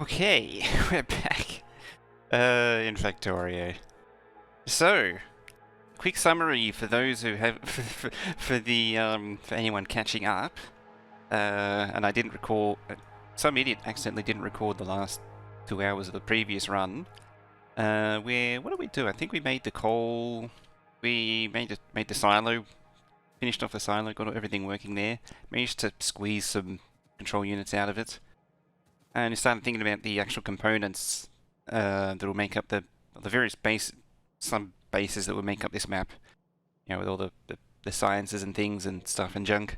Okay, we're back in Factorio. So, quick summary for those who have for anyone catching up. And I didn't record. Some idiot accidentally didn't record the last 2 hours of the previous run. Where what did we do? I think we made the coal. We made the silo. Finished off the silo. Got everything working there. Managed to squeeze some control units out of it. And I started thinking about the actual components that will make up the various some bases that will make up this map. You know, with all the sciences and things and stuff and junk.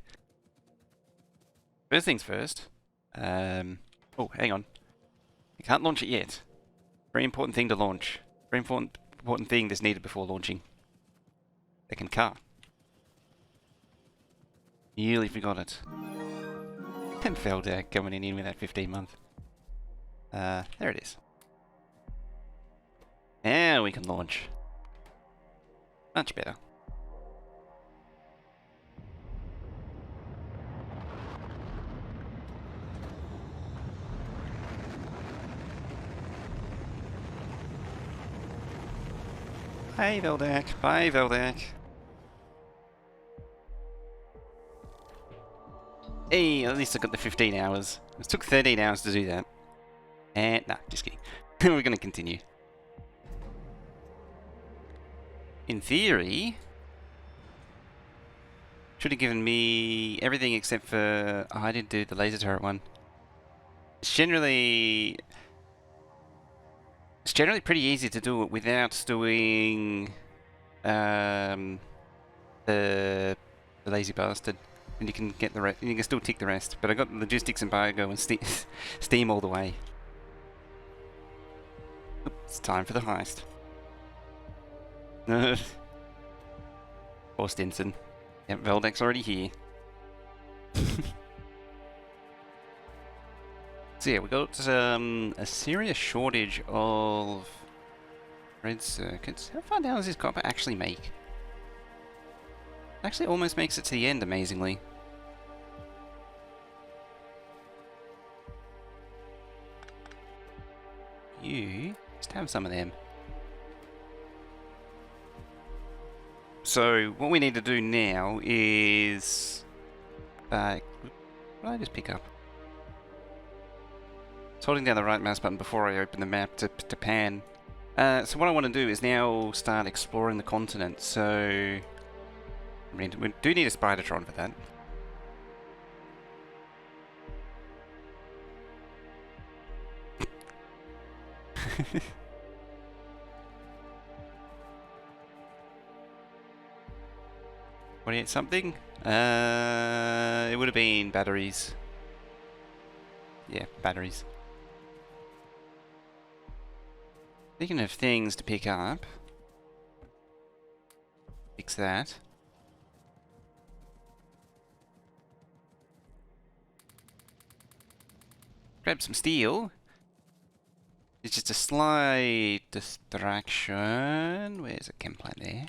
First things first. Oh, hang on. You can't launch it yet. Very important thing to launch. Very important thing that's needed before launching. Second car. Nearly forgot it. And Felder coming in with that 15-month. There it is. Now we can launch. Much better. Bye, Veldak. Bye, Veldak. Hey, at least I got the 15 hours. It took 13 hours to do that. And, nah, just kidding. We're gonna continue. In theory, should have given me everything except for... Oh, I didn't do the laser turret one. It's generally pretty easy to do it without doing the lazy bastard, and you can get the rest. You can still tick the rest. But I got logistics embargo and Steam all the way. It's time for the heist. Poor Stinson. Yep, Veldek's already here. So yeah, we got a serious shortage of red circuits. How far down does this copper actually make? It actually almost makes it to the end, amazingly. You just have some of them. So what we need to do now is what did I just pick up? It's holding down the right mouse button before I open the map to pan. So what I want to do is now start exploring the continent. So I mean, we do need a Spidertron for that. something? It would have been batteries. Yeah, batteries. Speaking of things to pick up, fix that. Grab some steel. It's just a slight distraction. Where's a chem plant there?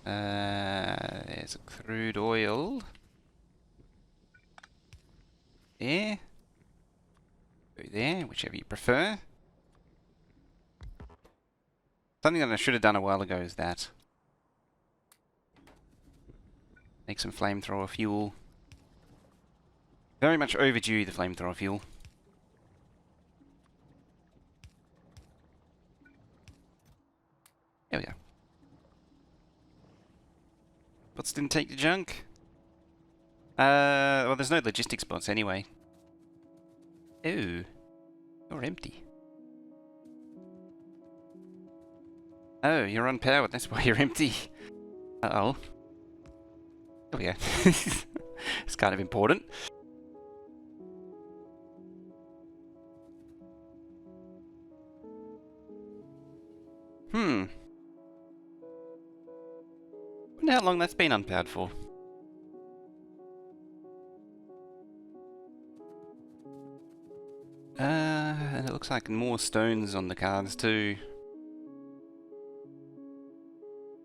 There's a crude oil. There. Go there, whichever you prefer. Something that I should have done a while ago is that. Make some flamethrower fuel. Very much overdue, the flamethrower fuel. There we go. Bots didn't take the junk. Well, there's no logistics bots anyway. Ooh, you're empty. Oh, you're unpowered, that's why you're empty. Uh-oh. Oh yeah. It's kind of important. Wonder how long that's been unpowered for. And it looks like more stones on the cards too.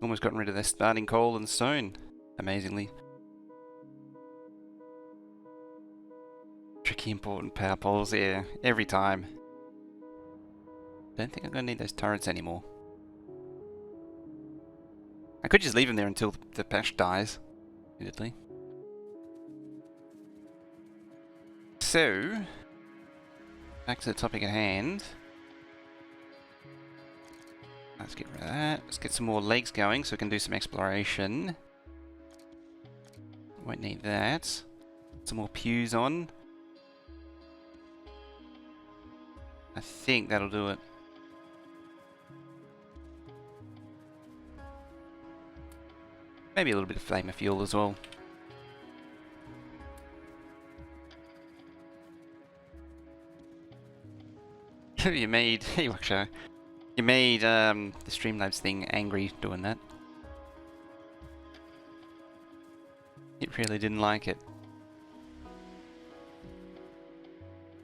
Almost gotten rid of their starting coal and stone, amazingly. Tricky important power poles, yeah, every time. Don't think I'm gonna need those turrets anymore. I could just leave them there until the patch dies, admittedly. So, back to the topic at hand. Let's get rid of that. Let's get some more legs going so we can do some exploration. Won't need that. Some more pews on. I think that'll do it. Maybe a little bit of flamer fuel as well. You made the Streamlabs thing angry doing that. It really didn't like it.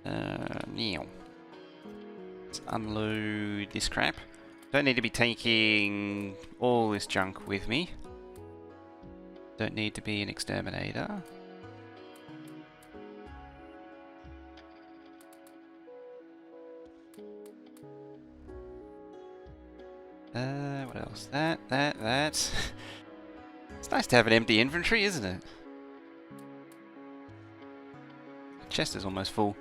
Now let's unload this crap. Don't need to be taking all this junk with me. Don't need to be an exterminator. What else? That. It's nice to have an empty inventory, isn't it? The chest is almost full.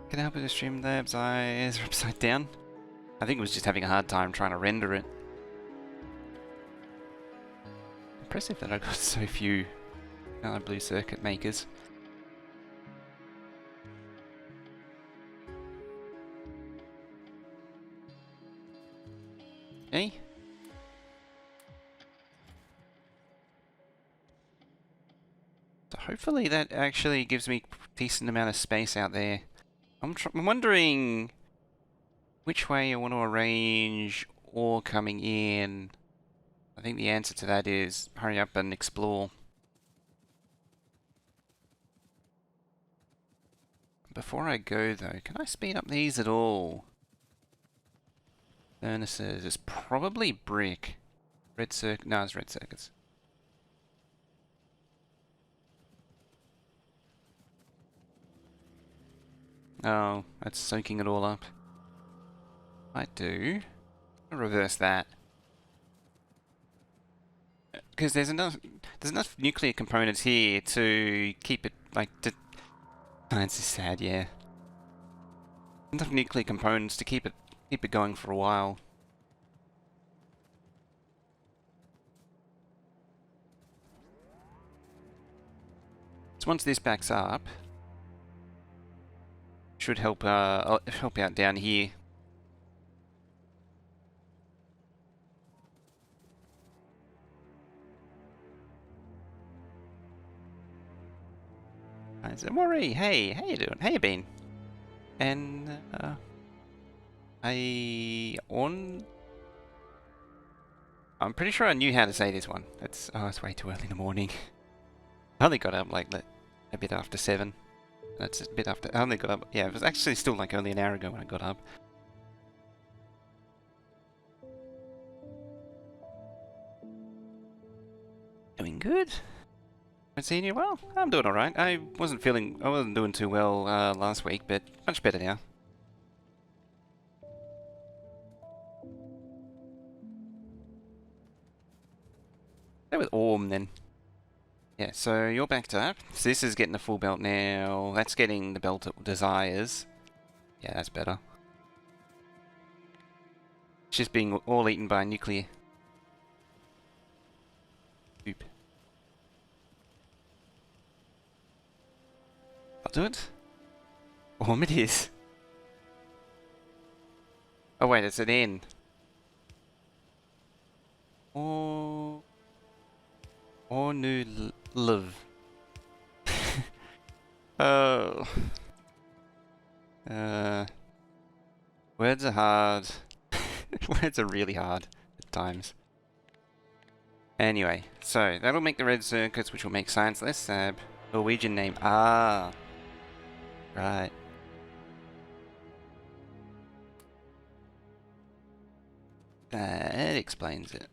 Can I help with the Streamlabs eyes are upside down? I think it was just having a hard time trying to render it. Impressive that I got so few blue circuit makers. Okay. So hopefully that actually gives me a decent amount of space out there. I'm wondering which way I want to arrange ore coming in. I think the answer to that is hurry up and explore. Before I go though, can I speed up these at all? Furnaces, it's probably brick. Red circuit, no, it's red circuits. Oh, that's soaking it all up. I do. I'll reverse that. Because there's enough nuclear components here to keep it like to. Oh, it's just sad, yeah. Enough nuclear components to keep it going for a while. So once this backs up, should help out down here. Maury, hey, how you doing? How you been? And I'm pretty sure I knew how to say this one. It's way too early in the morning. I only got up like a bit after 7. That's a bit after. I only got up. Yeah, it was actually still like only an hour ago when I got up. Doing good. Haven't seen you well. I'm doing all right. I wasn't doing too well last week, but much better now. Go with Orm then. Yeah, so you're backed up. So this is getting the full belt now. That's getting the belt it desires. Yeah, that's better. It's just being all eaten by nuclear. Oop. I'll do it. Orm it is. Oh wait, it's an N. Or new live. Oh. Words are hard. Words are really hard at times. Anyway, so that'll make the red circuits, which will make science less sab. Norwegian name. Ah. Right. That explains it.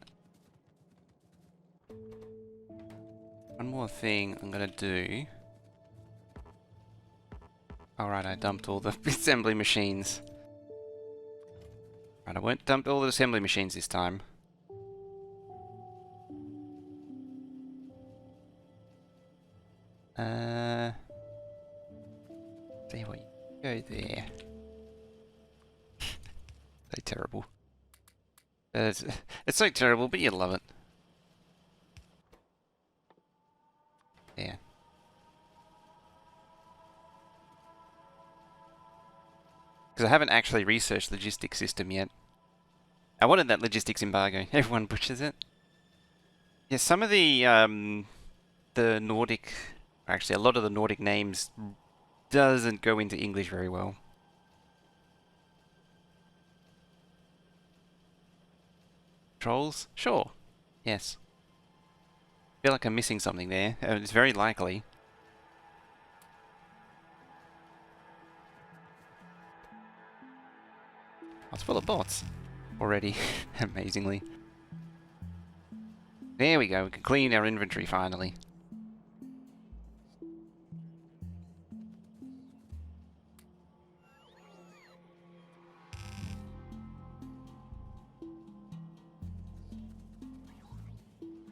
one more thing I'm gonna do. Alright, I dumped all the assembly machines. Right, I won't dump all the assembly machines this time. See what you go there. So terrible. It's so terrible, but you love it. Yeah. Because I haven't actually researched logistics system yet. I wanted that logistics embargo. Everyone butchers it. Yeah, some of the Nordic, actually a lot of the Nordic names doesn't go into English very well. Trolls? Sure. Yes. Feel like I'm missing something there. It's very likely. Oh, it's full of bots already, amazingly. There we go, we can clean our inventory finally.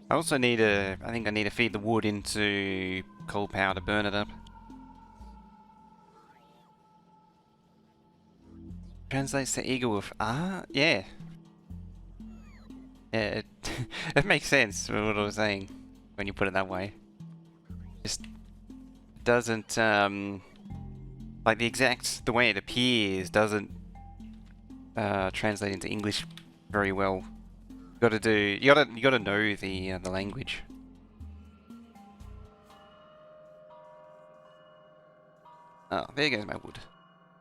I also need I think I need to feed the wood into coal power to burn it up. Translates to eagle wolf. Ah, yeah. Yeah, it makes sense for what I was saying when you put it that way. Just doesn't, like the way it appears doesn't translate into English very well. You gotta know the language. Oh, there goes my wood.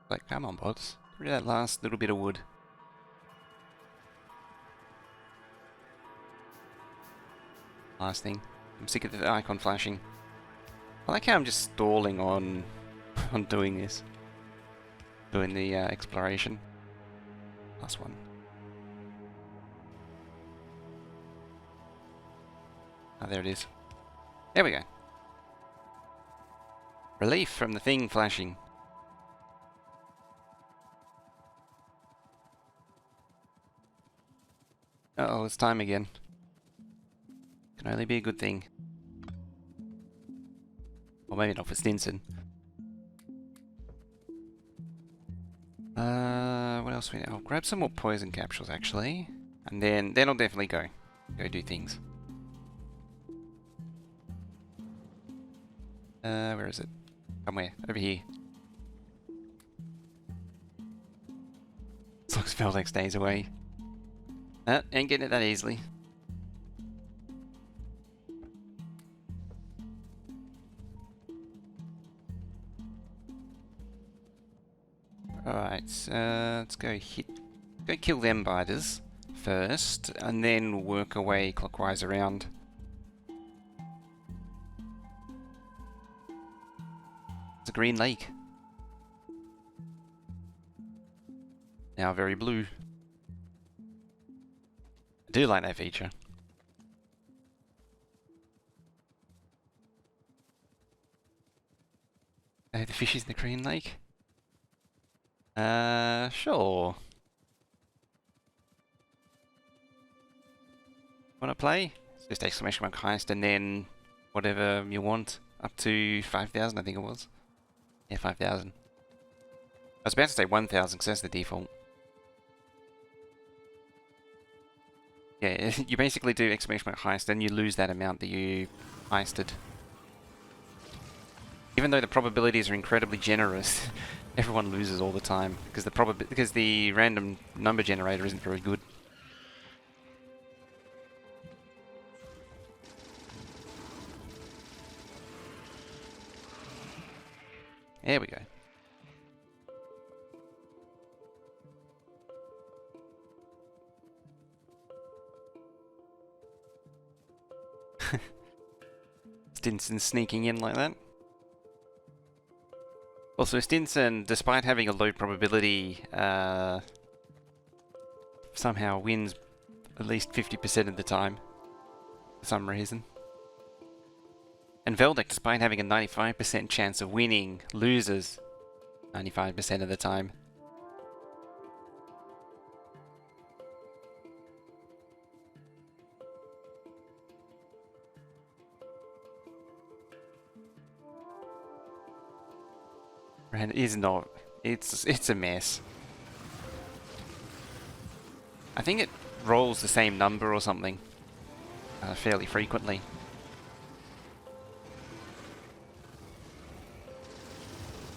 Like, come on, bots. Get rid of that last little bit of wood. Last thing. I'm sick of the icon flashing. I like how I'm just stalling on on doing this. Doing the exploration. Last one. Oh, there it is. There we go. Relief from the thing flashing. Uh-oh, it's time again. Can only be a good thing. Or maybe not for Stinson. What else we need? I'll grab some more poison capsules actually. And then I'll definitely go do things. Where is it? Somewhere. Over here. This looks Veldex days away. Ain't getting it that easily. Alright, let's go kill them biters first, and then work our way clockwise around. It's a green lake. Now very blue. I do like that feature. Oh, the fish is in the green lake? Sure. Wanna play? It's just exclamation mark heist and then whatever you want. Up to 5,000 I think it was. Yeah, 5,000. I was about to say 1,000 because that's the default. Yeah, you basically do exclamation mark heist and you lose that amount that you heisted. Even though the probabilities are incredibly generous, everyone loses all the time because the random number generator isn't very good. There we go. Stinson sneaking in like that. Also, Stinson, despite having a low probability, somehow wins at least 50% of the time, for some reason. And Veldek, despite having a 95% chance of winning, loses 95% of the time. And it is not. It's a mess. I think it rolls the same number or something fairly frequently.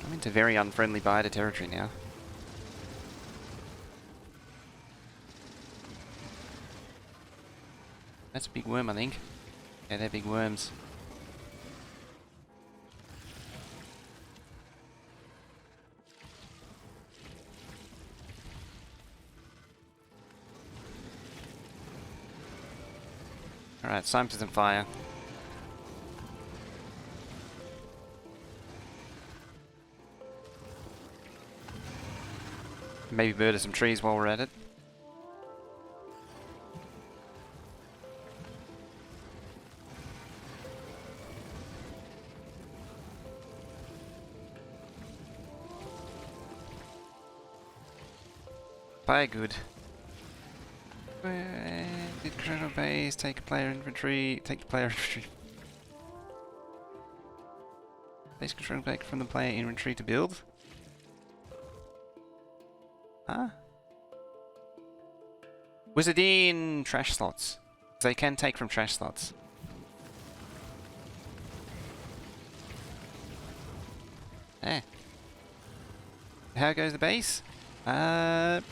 I'm into very unfriendly biter territory now. That's a big worm, I think. Yeah, they're big worms. Alright, Cypress and fire. Maybe murder some trees while we're at it. Fire good. Did critical base, take a player infantry, take the player infantry. Base control back from the player infantry to build. Huh? Wizardine trash slots. They can take from trash slots. Eh. How goes the base?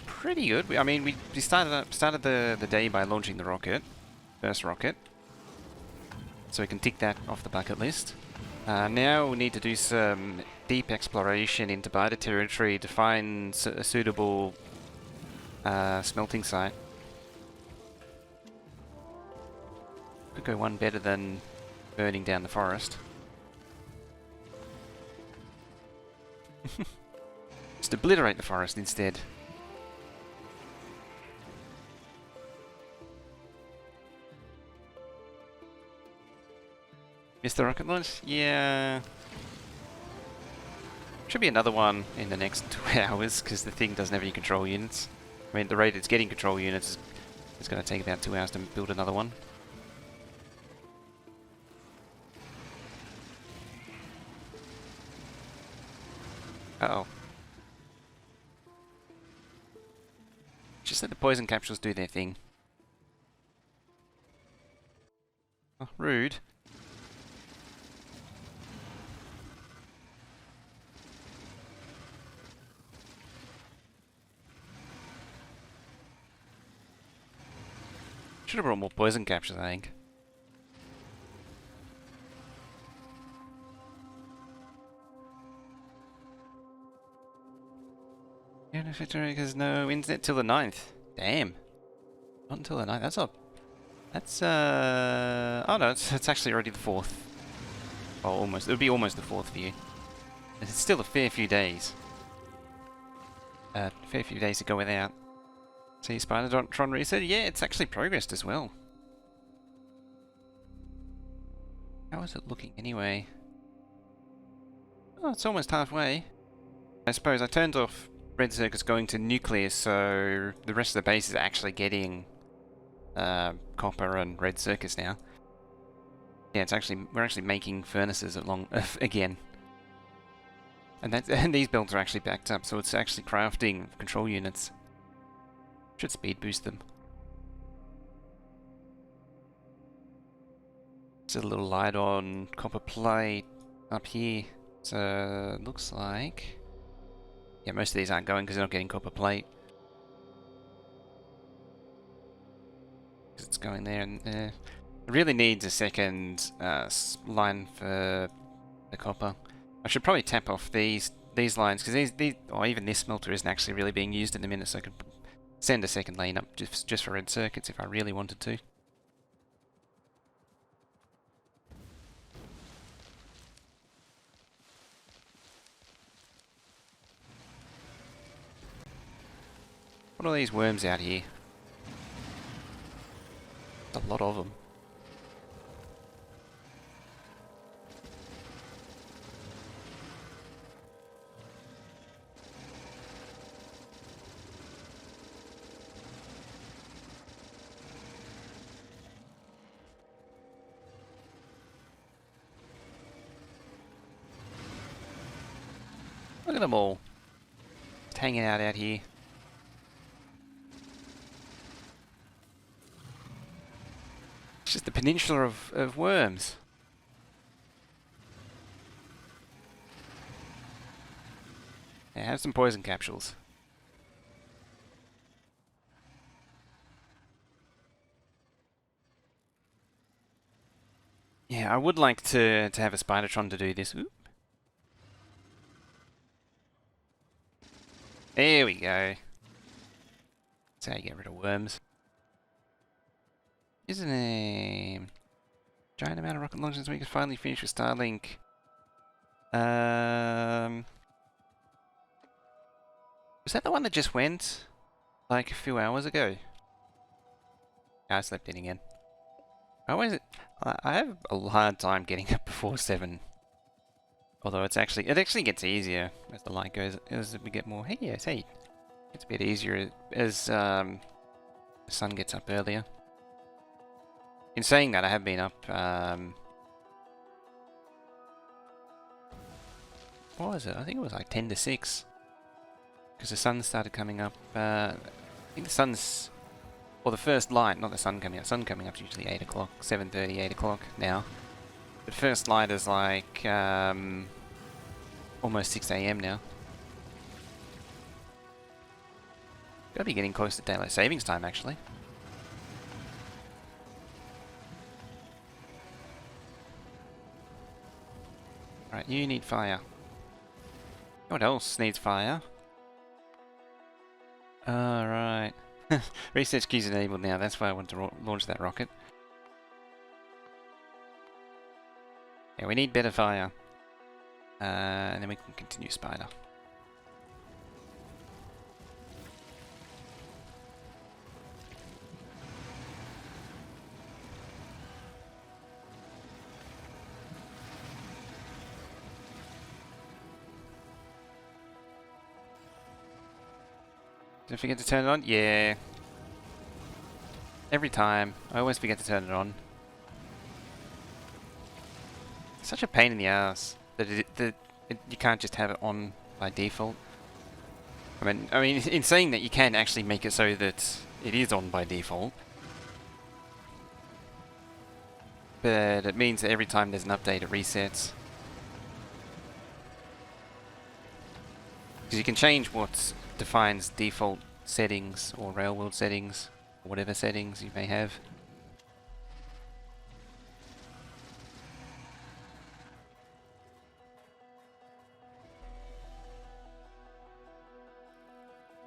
Pretty good. I mean, we started the day by launching the rocket, first rocket, so we can tick that off the bucket list. Now we need to do some deep exploration into biter territory to find a suitable smelting site. Could go one better than burning down the forest. Just obliterate the forest instead. Missed the rocket launch? Yeah. Should be another one in the next 2 hours because the thing doesn't have any control units. I mean, the rate it's getting control units is going to take about 2 hours to build another one. Uh-oh. Just let the poison capsules do their thing. Oh, rude. Should have brought more poison capsules, I think. Yeah, no, because no internet till the 9th. Damn. Not until the 9th. That's up. That's oh no, it's actually already the 4th. Oh, almost. It'll be almost the 4th for you. It's still a fair few days. Fair few days to go without. See, Spider-Tron reset? Yeah, it's actually progressed as well. How is it looking anyway? Oh, it's almost halfway. I suppose I turned off Red Circuit's going to nuclear, so the rest of the base is actually getting copper and red circuits now. Yeah, it's actually we're actually making furnaces along again. And these builds are actually backed up, so it's actually crafting control units. Should speed boost them. There's a little light on copper plate up here. So looks like, yeah, most of these aren't going because they're not getting copper plate. It's going there, and it really needs a second line for the copper. I should probably tap off these lines because these or even this smelter isn't actually really being used in the minute, so I could send a second lane up just for red circuits if I really wanted to. What are these worms out here? A lot of them. Look at them all. Just hanging out here. It's just the peninsula of worms. Yeah, have some poison capsules. Yeah, I would like to have a Spidertron to do this. Oop. There we go. That's how you get rid of worms. Isn't a giant amount of rocket launches we can finally finish with Starlink. Was that the one that just went like a few hours ago? I slept in again. I have a hard time getting up before 7. Although it actually gets easier as the light goes, as we get more. Hey, yes, hey. It's a bit easier as the sun gets up earlier. In saying that, I have been up. What was it? I think it was like 10 to 6. Because the sun started coming up. I think the sun's. Well, the first light, not the sun coming up. Sun coming up is usually 8 o'clock, 7:30, 8 o'clock now. The first light is like almost 6 a.m. now. Gotta be getting close to daylight savings time, actually. Right, you need fire. What else needs fire? Alright. Research queues enabled now, that's why I want to launch that rocket. Yeah, we need better fire. And then we can continue Spider. Did I forget to turn it on? Yeah. Every time. I always forget to turn it on. It's such a pain in the ass that you can't just have it on by default. I mean, in saying that, you can actually make it so that it is on by default. But it means that every time there's an update, it resets. Because you can change what defines default settings or Railworld settings, or whatever settings you may have.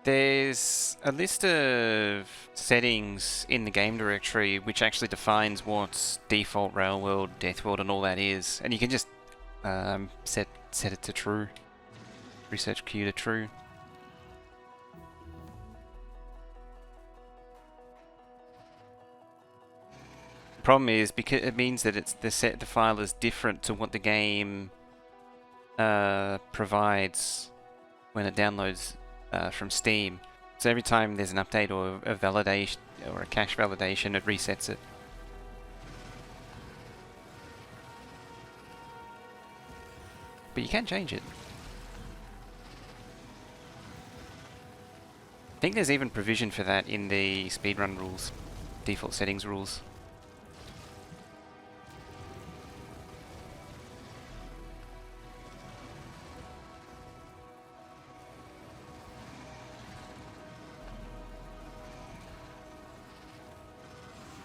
There's a list of settings in the game directory which actually defines what default Railworld, Deathworld and all that is, and you can just set it to true. Research queue to true. The problem is because it means that the file is different to what the game provides when it downloads from Steam. So every time there's an update or a validation or a cache validation, it resets it. But you can change it. I think there's even provision for that in the speedrun rules, default settings rules.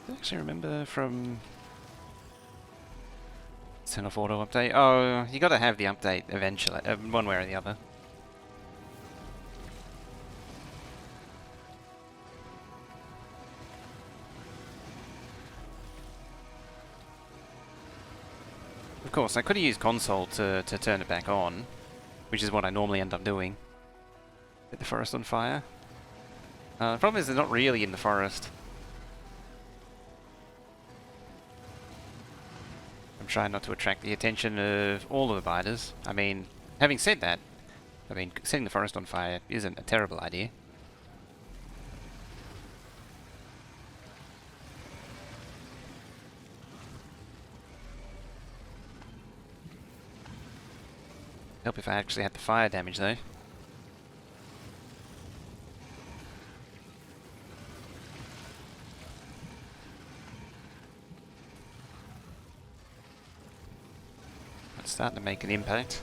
I actually remember from turn off auto update. Oh, you gotta have the update eventually, one way or the other. Of course, I could have used console to turn it back on, which is what I normally end up doing. Set the forest on fire. The problem is they're not really in the forest. I'm trying not to attract the attention of all of the biters. I mean, having said that, setting the forest on fire isn't a terrible idea. Help if I actually had the fire damage though. It's starting to make an impact.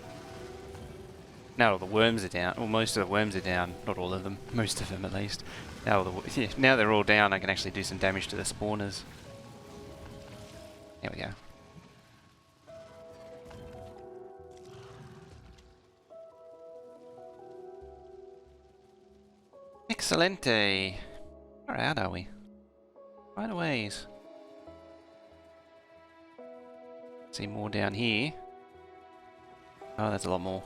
Now all the worms are down. Well, most of the worms are down. Not all of them. Most of them, at least. Now, now they're all down, I can actually do some damage to the spawners. There we go. Excelente. Where out are we? Right a ways. See more down here. Oh, there's a lot more.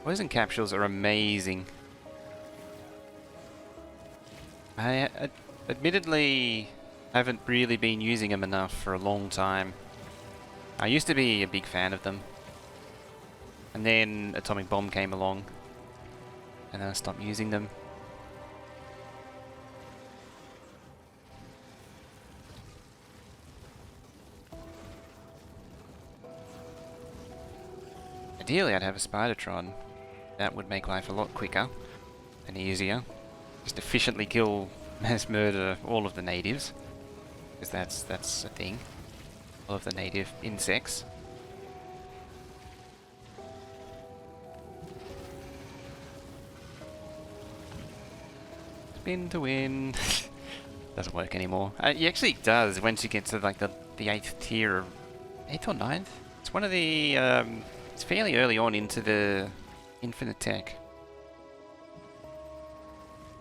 Poison capsules are amazing. I admittedly haven't really been using them enough for a long time. I used to be a big fan of them. And then Atomic Bomb came along. And then I stopped using them. Ideally I'd have a Spidertron. That would make life a lot quicker and easier. Just efficiently kill, mass murder all of the natives. Because that's a thing. All of the native insects. Spin to win. Doesn't work anymore. It actually does once you get to like the 8th tier. 8th or 9th? It's one of the... it's fairly early on into the infinite tech.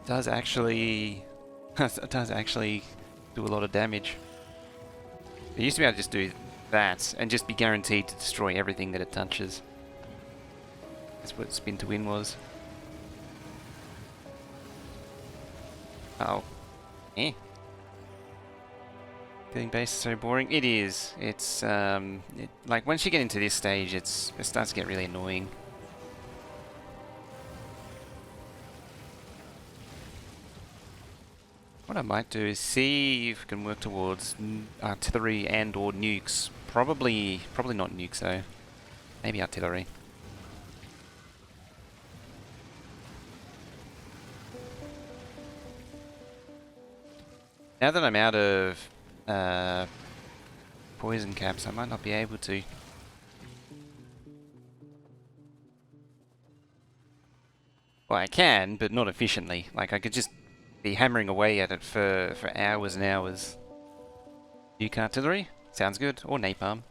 It does actually do a lot of damage. It used to be able to just do that and just be guaranteed to destroy everything that it touches. That's what spin to win was. Oh. Eh. Feeling base is so boring. It is. It's like once you get into this stage, it starts to get really annoying. What I might do is see if we can work towards artillery and or nukes. Probably not nukes though. Maybe artillery. Now that I'm out of poison caps, I might not be able to. Well, I can, but not efficiently. Like, I could just be hammering away at it for hours and hours. Nuke artillery? Sounds good. Or napalm.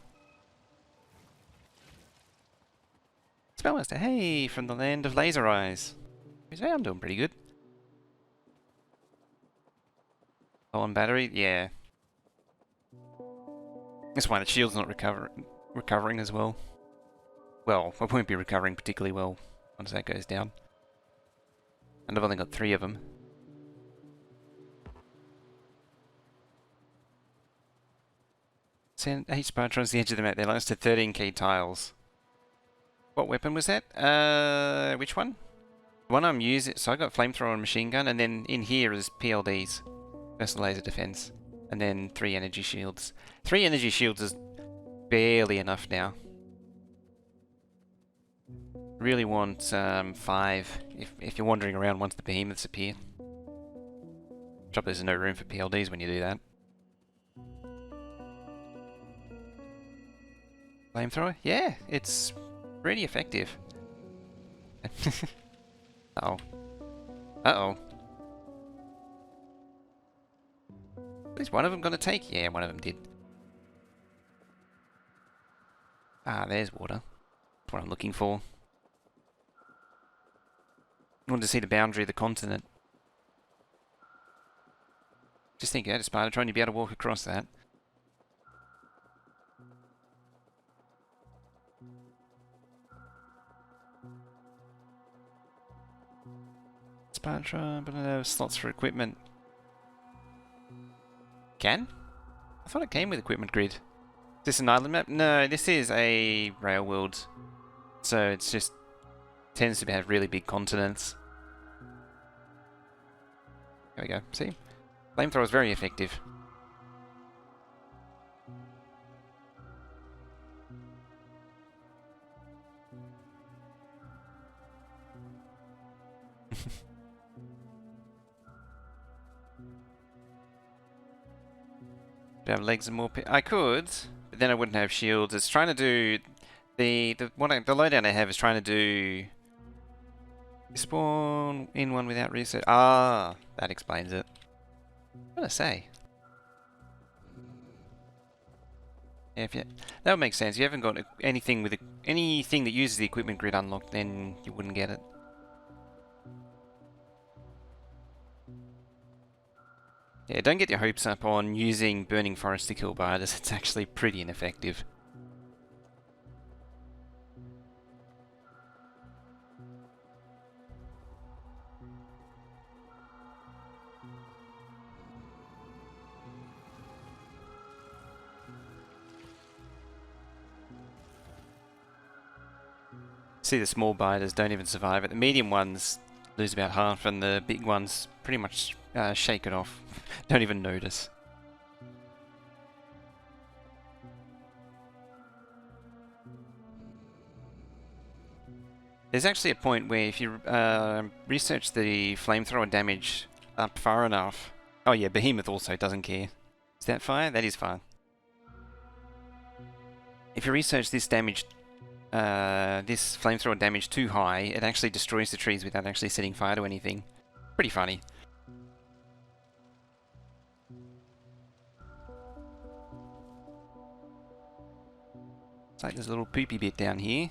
Spellmaster, hey, from the land of laser eyes. Hey, I'm doing pretty good. Oh, on battery? Yeah. That's why the shield's not recovering as well. Well, it won't be recovering particularly well once that goes down. And I've only got 3 of them. Send 8 Spartrons to the edge of the map. They lost to 13k tiles. What weapon was that? Which one? The one I'm using. So I got flamethrower and machine gun, and then in here is PLDs. Personal laser defense. And then 3 energy shields. 3 energy shields is barely enough now. Really want 5 if you're wandering around once the behemoths appear. Drop, there's no room for PLDs when you do that. Flamethrower? Yeah, it's pretty effective. Uh-oh. Uh-oh. Is one of them going to take? Yeah, one of them did. Ah, there's water. That's what I'm looking for. I wanted to see the boundary of the continent. Just think, out of Spidertron, you'd be able to walk across that. Spidertron, but I don't have slots for equipment. Can? I thought it came with equipment grid. Is this an island map? No, this is a rail world. So it's just tends to have really big continents. There we go. See? Flamethrower is very effective. Do I have legs and more? I could, but then I wouldn't have shields. It's trying to do the loadout I have is trying to do spawn in one without research. Ah, that explains it. What did I say? Yeah, that would make sense. If you haven't got anything with anything that uses the equipment grid unlocked, then you wouldn't get it. Yeah, don't get your hopes up on using Burning Forest to kill biters. It's actually pretty ineffective. See, the small biters don't even survive it. The medium ones lose about half, and the big ones pretty much shake it off. Don't even notice. There's actually a point where if you research the flamethrower damage up far enough... Oh yeah, Behemoth also doesn't care. Is that fire? That is fire. If you research this damage, this flamethrower damage too high, it actually destroys the trees without actually setting fire to anything. Pretty funny. It's like there's a little poopy bit down here.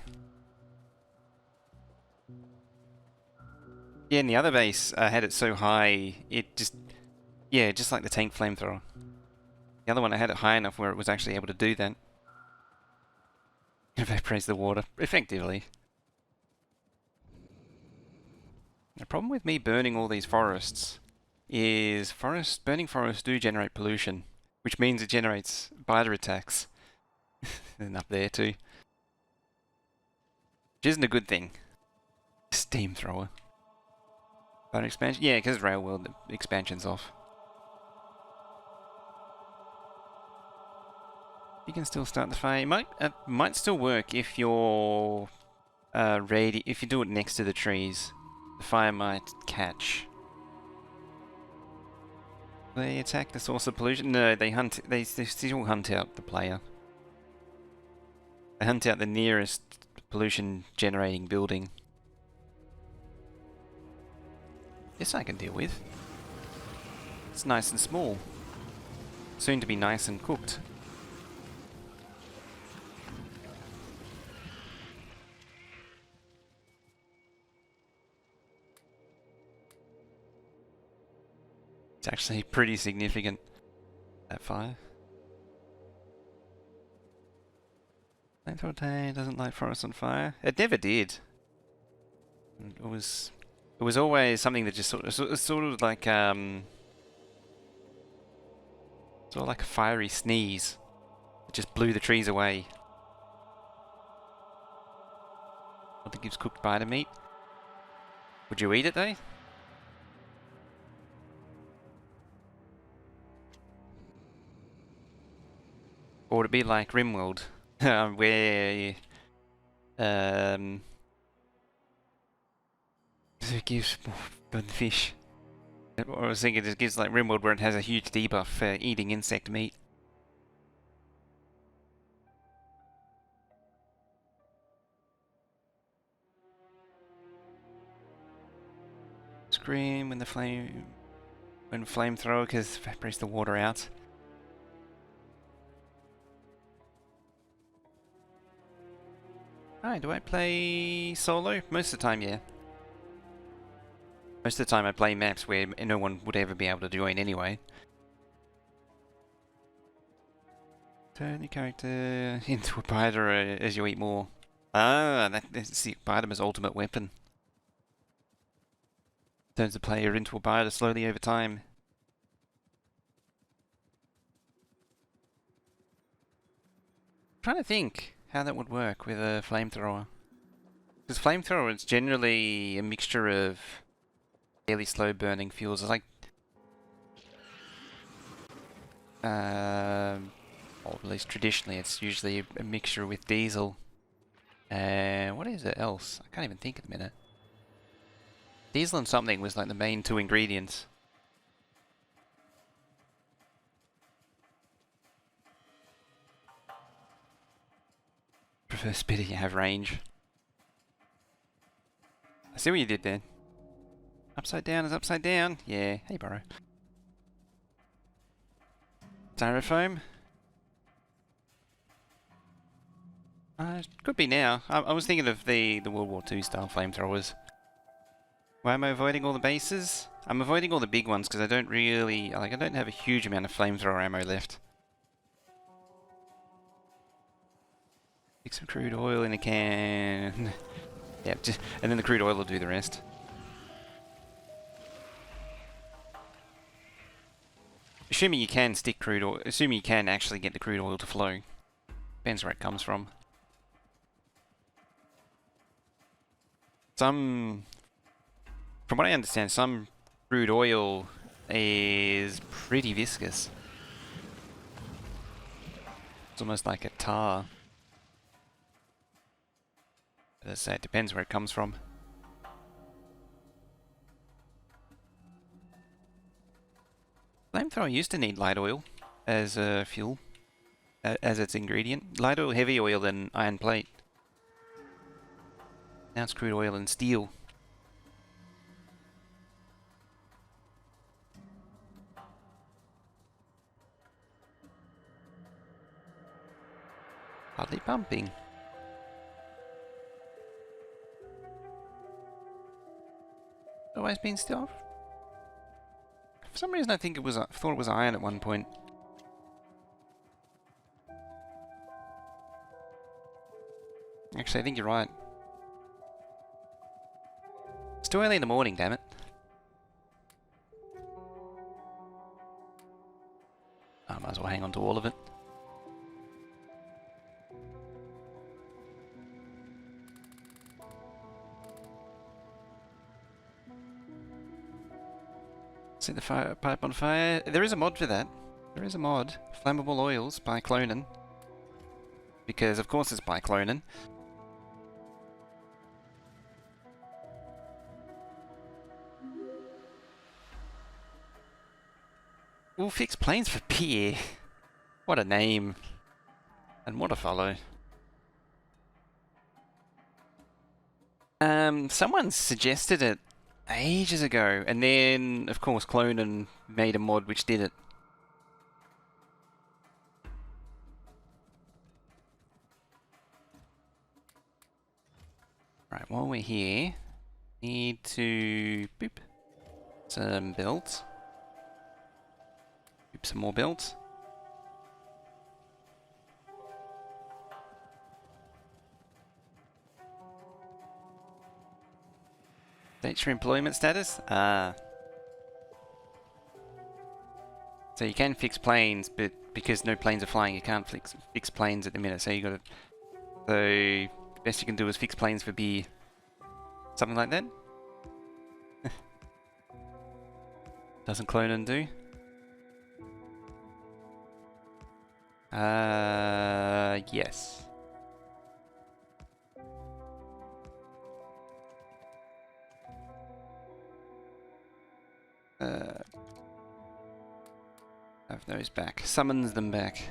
Yeah, in the other base, I had it so high, it just... Yeah, just like the tank flamethrower. The other one, I had it high enough where it was actually able to do that. Evaporates the water, effectively. The problem with me burning all these forests is burning forests do generate pollution, which means it generates biter attacks. And up there too. Which isn't a good thing. Steam thrower. Biter expansion? Yeah, because Railworld, the expansion's off. You can still start the fire. It might still work if you're if you do it next to the trees. The fire might catch. They attack the source of pollution? No, they hunt. They still hunt out the player. They hunt out the nearest pollution-generating building. This I can deal with. It's nice and small. Soon to be nice and cooked. It's actually pretty significant, that fire. Flamethrower tank doesn't light forests on fire. It never did. It was always something that just sort of like sort of like a fiery sneeze. It just blew the trees away. What that gives cooked biter meat? Would you eat it though? Or would it be like Rimworld, where it gives more than fish? Or I was thinking it gives like Rimworld, where it has a huge debuff for eating insect meat. Scream when flamethrower, because evaporates the water out. Alright, do I play solo? Most of the time, yeah. Most of the time I play maps where no one would ever be able to join anyway. Turn your character into a biter as you eat more. Ah, that's the biter's ultimate weapon. Turns the player into a biter slowly over time. I'm trying to think how that would work with a flamethrower. Because flamethrower is generally a mixture of fairly slow burning fuels. It's like, or at least traditionally, it's usually a mixture with diesel. What is it else? I can't even think at the minute. Diesel and something was like the main two ingredients. Prefer speed, you have range. I see what you did there. Upside down is upside down. Yeah, hey Burrow. Styrofoam. Could be now. I was thinking of the World War II style flamethrowers. Why am I avoiding all the bases? I'm avoiding all the big ones because I don't really, like, I don't have a huge amount of flamethrower ammo left. Stick some crude oil in a can. Yeah, and then the crude oil will do the rest. Assuming you can stick crude oil, assuming you can actually get the crude oil to flow. Depends where it comes from. From what I understand, some crude oil is pretty viscous. It's almost like a tar. As I say, it depends where it comes from. Flamethrower used to need light oil as a fuel, as its ingredient. Light oil, heavy oil, and iron plate. Now it's crude oil and steel. Hardly pumping. Always been still. For some reason, I thought it was iron at one point. Actually, I think you're right. It's too early in the morning, damn it. I might as well hang on to all of it. Set the pipe on fire. There is a mod for that. There is a mod. Flammable oils by Clonin. Because of course it's by Clonin. We'll fix planes for Pierre. What a name. And what a follow. Someone suggested it ages ago, and then, of course, Clonin made a mod which did it. Right, while we're here, need to boop some belts. Boop some more belts. Dates for employment status? Ah. So you can fix planes, but because no planes are flying, you can't fix planes at the minute. So you got to. So best you can do is fix planes for B. Something like that. Doesn't Clonin do? Yes. Have those back. Summons them back.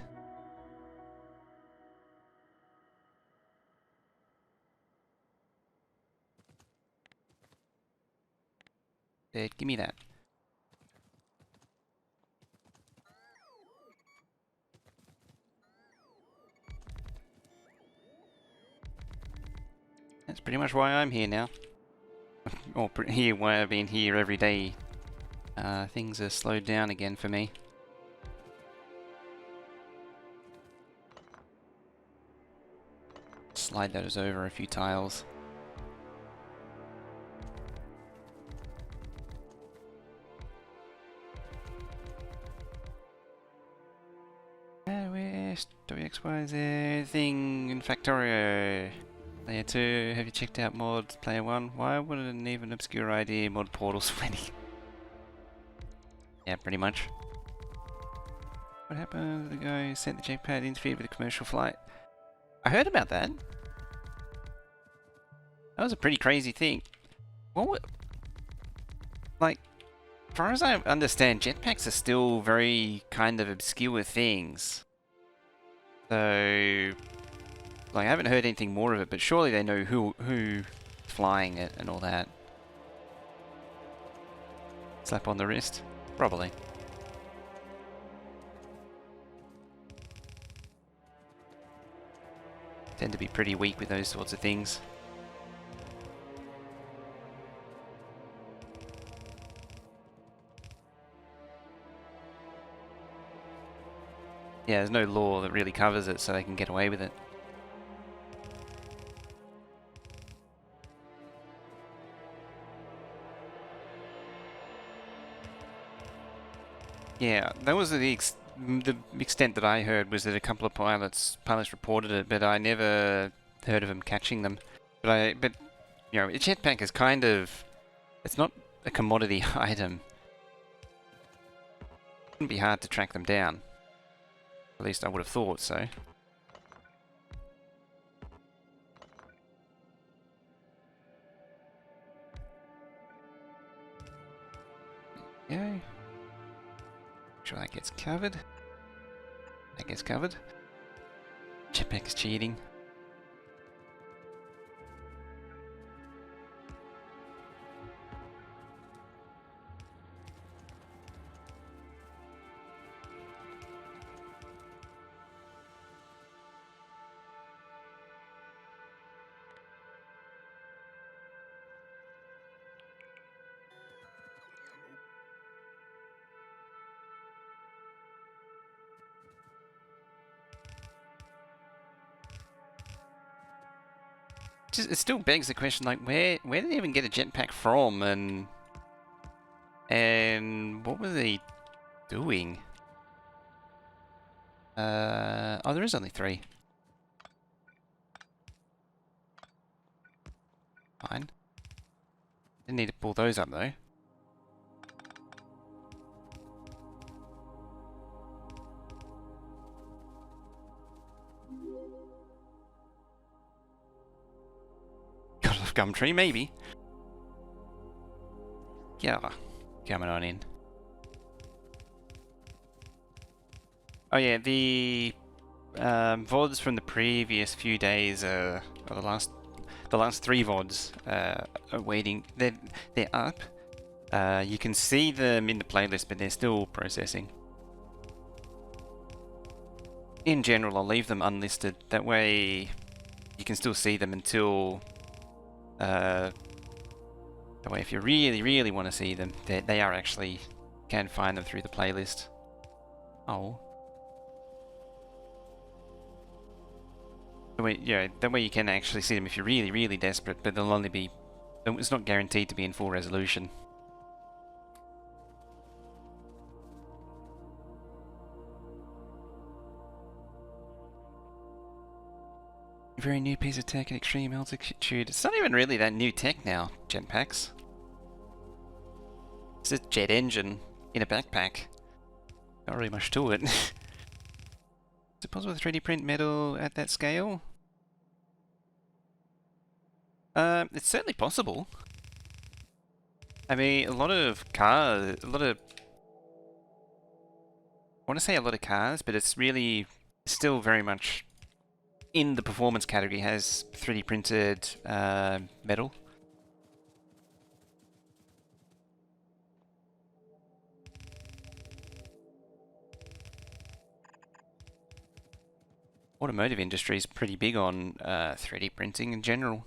Dead, give me that. That's pretty much why I'm here now. Or here, why I've been here every day. Things are slowed down again for me. Slide those over a few tiles. Where's WXYZ thing in Factorio? Player 2, have you checked out mods? Player 1, why would an even obscure idea mod portal sweaty? Yeah, pretty much. What happened? The guy who sent the jetpack interfered with a commercial flight. I heard about that. That was a pretty crazy thing. What would... Like, as far as I understand, jetpacks are still very kind of obscure things. So... Like, I haven't heard anything more of it, but surely they know who's flying it and all that. Slap on the wrist? Probably. Tend to be pretty weak with those sorts of things. Yeah, there's no law that really covers it, so they can get away with it. Yeah, that was the extent that I heard, was that a couple of pilots reported it, but I never heard of them catching them. But you know, a jetpack is kind of, it's not a commodity item. It wouldn't be hard to track them down. At least I would have thought so. Yeah. Sure that gets covered. That gets covered. Jetpack is cheating. It still begs the question, like, where did they even get a jetpack from, and what were they doing? Oh, there is only 3. Fine. Didn't need to pull those up though. Got off Gumtree, maybe. Yeah, coming on in. Oh yeah, the VODs from the previous few days, or the last 3 VODs are waiting. They're up. You can see them in the playlist, but they're still processing. In general, I'll leave them unlisted. That way, you can still see them until. That way, if you really want to see them, they are actually can find them through the playlist. Oh. That way you can actually see them if you're really desperate, but they'll only be... It's not guaranteed to be in full resolution. Very new piece of tech at extreme altitude. It's not even really that new tech now, jetpacks. It's a jet engine in a backpack. Not really much to it. Is it possible to 3D print metal at that scale? It's certainly possible. I mean, I want to say a lot of cars, but it's really still very much in the performance category, has 3D printed metal. Automotive industry is pretty big on 3D printing in general.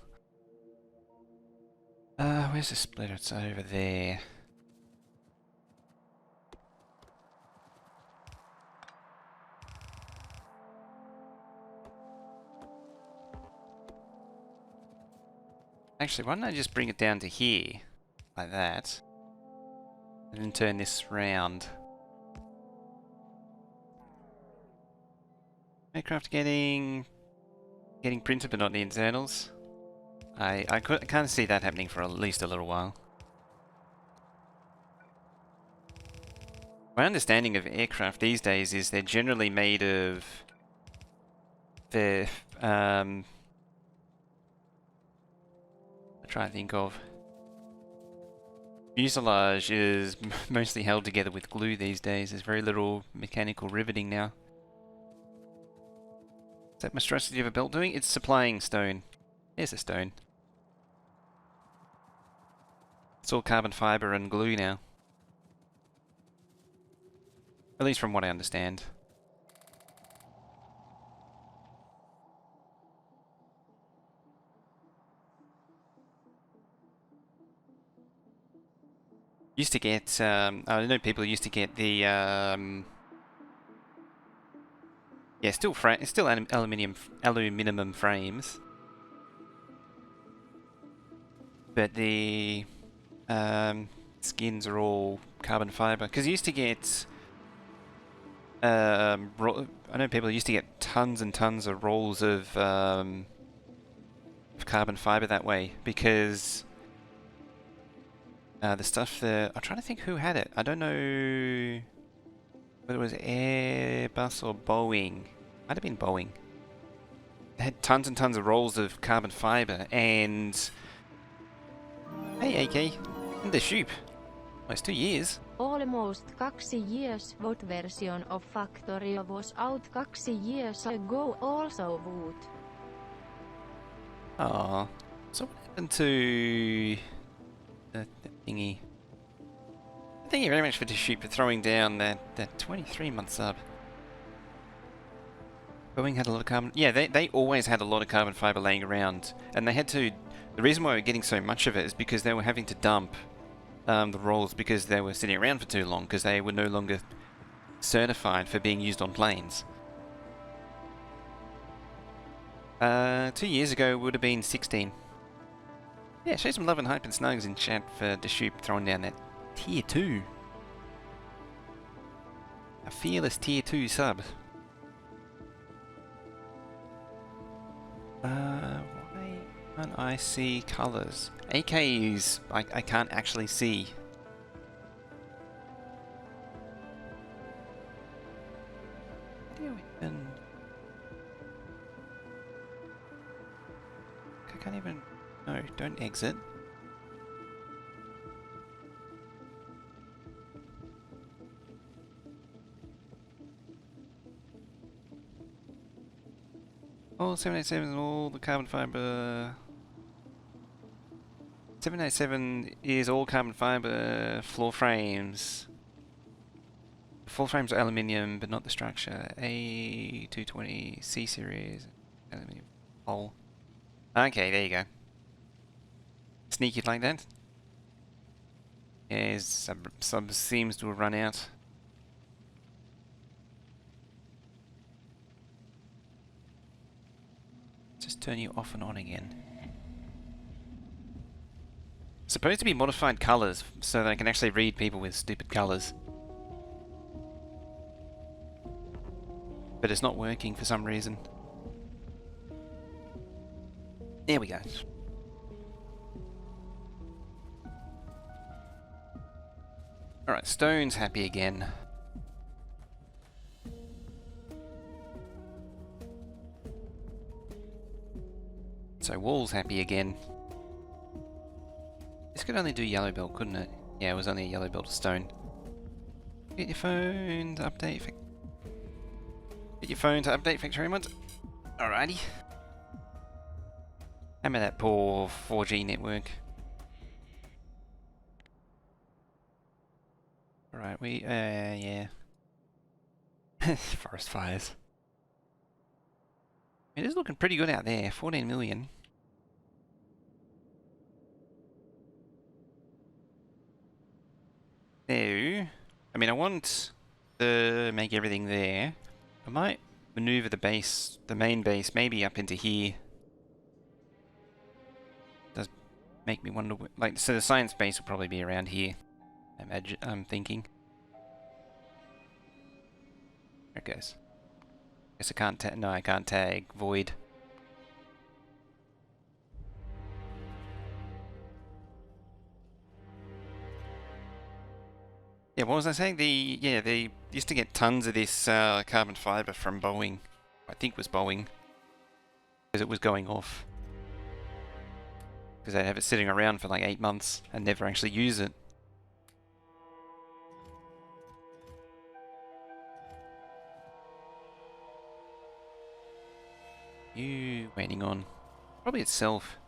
Where's the splitter? It's over there. Actually, why don't I just bring it down to here, like that, and then turn this round. Aircraft getting printed, but not the internals. I can't see that happening for at least a little while. My understanding of aircraft these days is they're generally made of the I'm trying to think of. Fuselage is mostly held together with glue these days. There's very little mechanical riveting now. Is that monstrosity of a belt doing? It's supplying stone. Here's a stone. It's all carbon fiber and glue now. At least from what I understand. Used to get, I know people used to get the, yeah, still aluminum frames, but the skins are all carbon fiber. Because you used to get, I know people used to get tons and tons of rolls of carbon fiber that way because. The stuff there, I'm trying to think who had it. I don't know whether it was Airbus or Boeing. Might have been Boeing. They had tons and tons of rolls of carbon fiber and... Hey AK, in the shoot. Almost 2 years. Almost 2 years. What version of Factorio was out 2 years ago also would. Aww. So what happened to... the thingy. Thank you very much for the shoot for throwing down that 23-month sub. Boeing had a lot of carbon... Yeah, they always had a lot of carbon fiber laying around. And they had to... The reason why we're getting so much of it is because they were having to dump the rolls because they were sitting around for too long because they were no longer certified for being used on planes. 2 years ago it would have been 16. Yeah, show some love and hype and snugs in chat for Deshoop throwing down that tier 2. A fearless tier 2 sub. Why can't I see colours? AKs, I can't actually see. How do you even... I can't even... No, don't exit. All 787 and all the carbon fiber. 787 is all carbon fiber floor frames. Floor frames are aluminium, but not the structure. A220 C series aluminium hull. Okay, there you go. Sneaky like that. Yeah, his sub seems to have run out. Just turn you off and on again. Supposed to be modified colours, so that I can actually read people with stupid colours. But it's not working for some reason. There we go. Alright, Stone's happy again. So Wall's happy again. This could only do yellow belt, couldn't it? Yeah, it was only a yellow belt of Stone. Get your phone to update. Get your phone to update Factorio mods. Alrighty. Hammer that poor 4G network. Alright, yeah. Forest fires. It is looking pretty good out there, 14 million. So, I mean, I want to make everything there. I might maneuver the base, the main base, maybe up into here. Does make me wonder, like, so the science base will probably be around here. I'm thinking. There it goes. Guess I can't tag. No, I can't tag. Void. Yeah, what was I saying? They used to get tons of this carbon fiber from Boeing. I think it was Boeing. Because it was going off. Because they have it sitting around for like 8 months and never actually use it. You waiting on? Probably itself.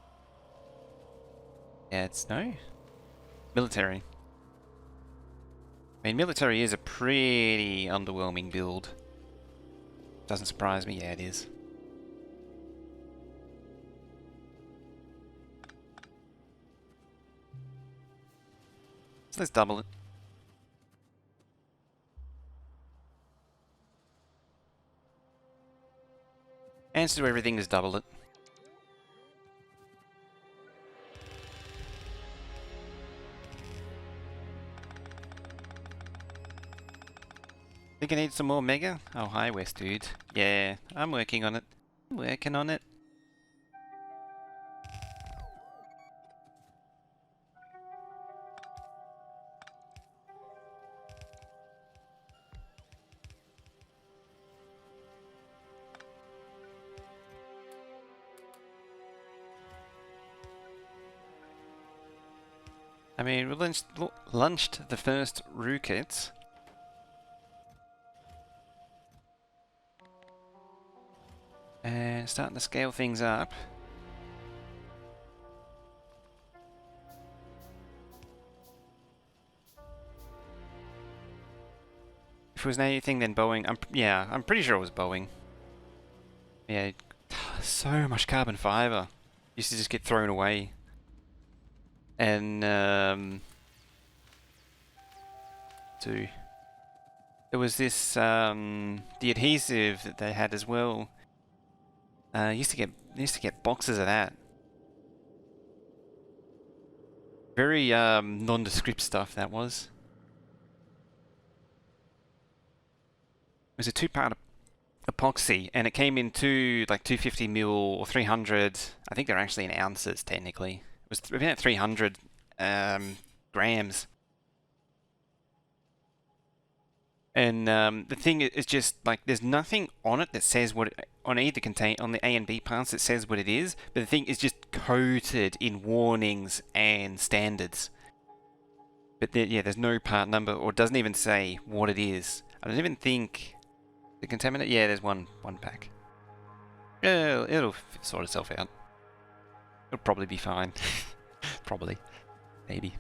Yeah, it's no. Military. I mean, military is a pretty underwhelming build. Doesn't surprise me. Yeah, it is. So let's double it. And to do everything is double it. Think I need some more mega? Oh, hi, West dude. Yeah, I'm working on it. I'm working on it. I mean, we launched the first rockets. And starting to scale things up. If it was anything, then Boeing. I'm pretty sure it was Boeing. Yeah, so much carbon fiber used to just get thrown away. And there was this the adhesive that they had as well. Used to get boxes of that. Very nondescript stuff that was. It was a 2-part epoxy, and it came in like 250 mil or 300. I think they're actually in ounces technically. It was about 300 grams. And the thing is just like there's nothing on it that says what on the A and B parts it says what it is, but the thing is just coated in warnings and standards. But there's no part number or it doesn't even say what it is. I don't even think the contaminant. Yeah, there's one pack. It'll sort itself out. It'll probably be fine. Probably, maybe.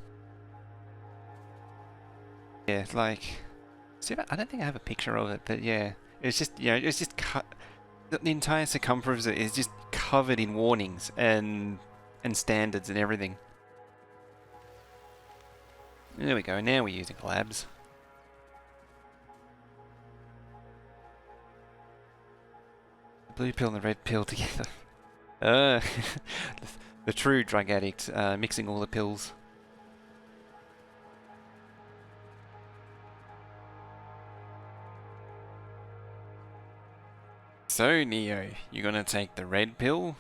Yeah, like. See, I don't think I have a picture of it, but yeah, it's just it's just cut. The entire circumference is just covered in warnings and standards and everything. There we go. Now we're using labs. The blue pill and the red pill together. the true drug addict mixing all the pills. So, Neo, you gonna take the red pill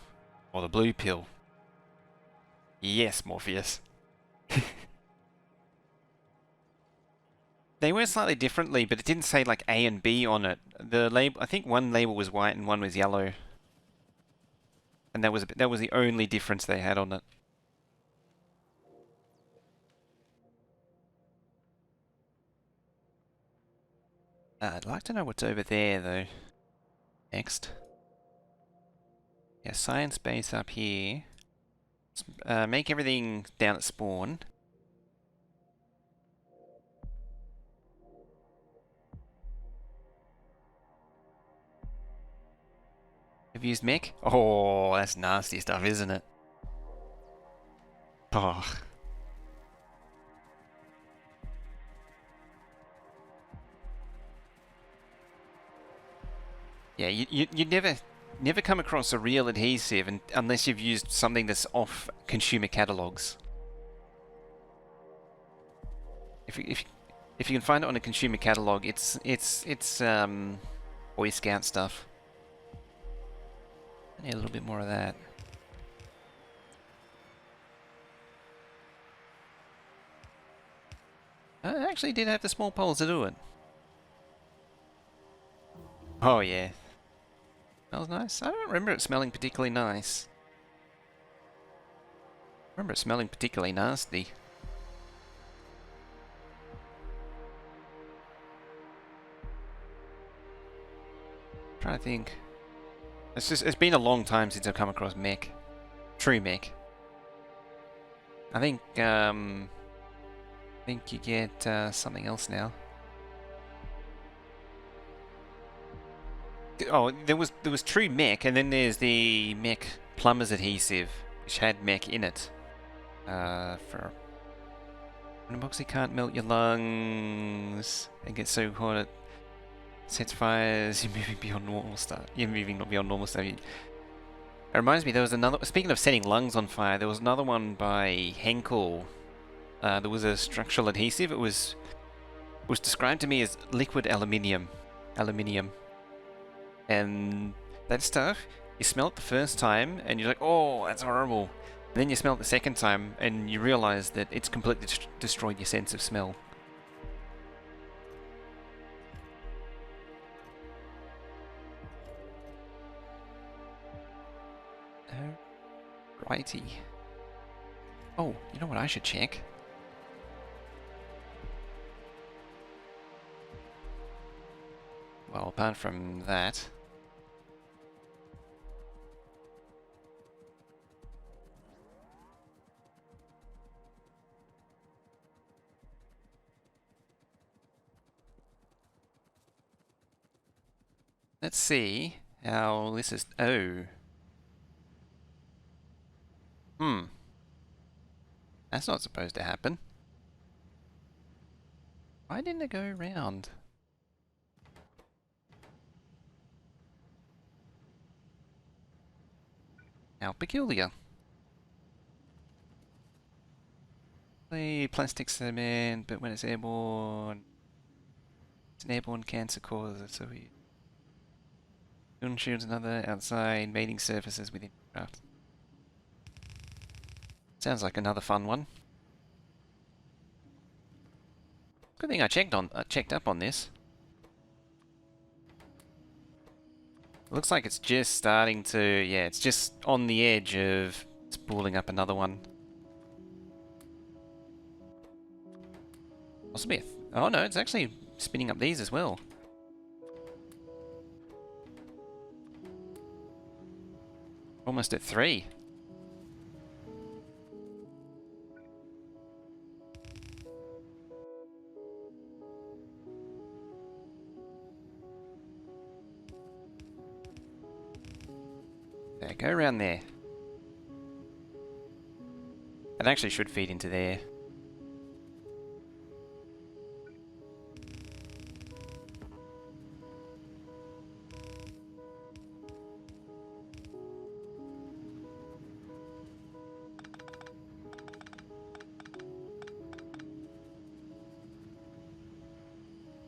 or the blue pill? Yes, Morpheus. They were slightly differently, but it didn't say like A and B on it. The label, I think one label was white and one was yellow, and that was the only difference they had on it. I'd like to know what's over there though. Next. Yeah, science base up here. Make everything down at spawn. Have you used mech? Oh, that's nasty stuff, isn't it? Oh. Yeah, you never come across a real adhesive unless you've used something that's off consumer catalogs. If you can find it on a consumer catalog, it's Boy Scout stuff. I need a little bit more of that. I actually did have the small poles to do it. Oh yeah. Smells nice. I don't remember it smelling particularly nice. I remember it smelling particularly nasty. Trying to think. It's been a long time since I've come across mech. True mech. I think you get something else now. Oh, there was true mech, and then there's the mech plumber's adhesive, which had mech in it. For when epoxy can't melt your lungs and get so hot it sets fires, you're moving beyond normal stuff. You're moving not beyond normal stuff. It reminds me, there was another. Speaking of setting lungs on fire, there was another one by Henkel. There was a structural adhesive. It was described to me as liquid aluminium. And that stuff, you smell it the first time and you're like, oh, that's horrible. And then you smell it the second time and you realize that it's completely destroyed your sense of smell. Righty. Oh, you know what I should check? Well, apart from that... Let's see how this is... Oh. That's not supposed to happen. Why didn't it go around? How peculiar. The plastic cement, but when it's airborne... It's an airborne cancer cause, so we... Shields and other outside mating surfaces within craft. Sounds like another fun one. Good thing I checked up on this. Looks like it's just starting to, yeah, it's just on the edge of spooling up another one. Possibly. Oh no, it's actually spinning up these as well. Almost at 3. There, go around there. It actually should feed into there.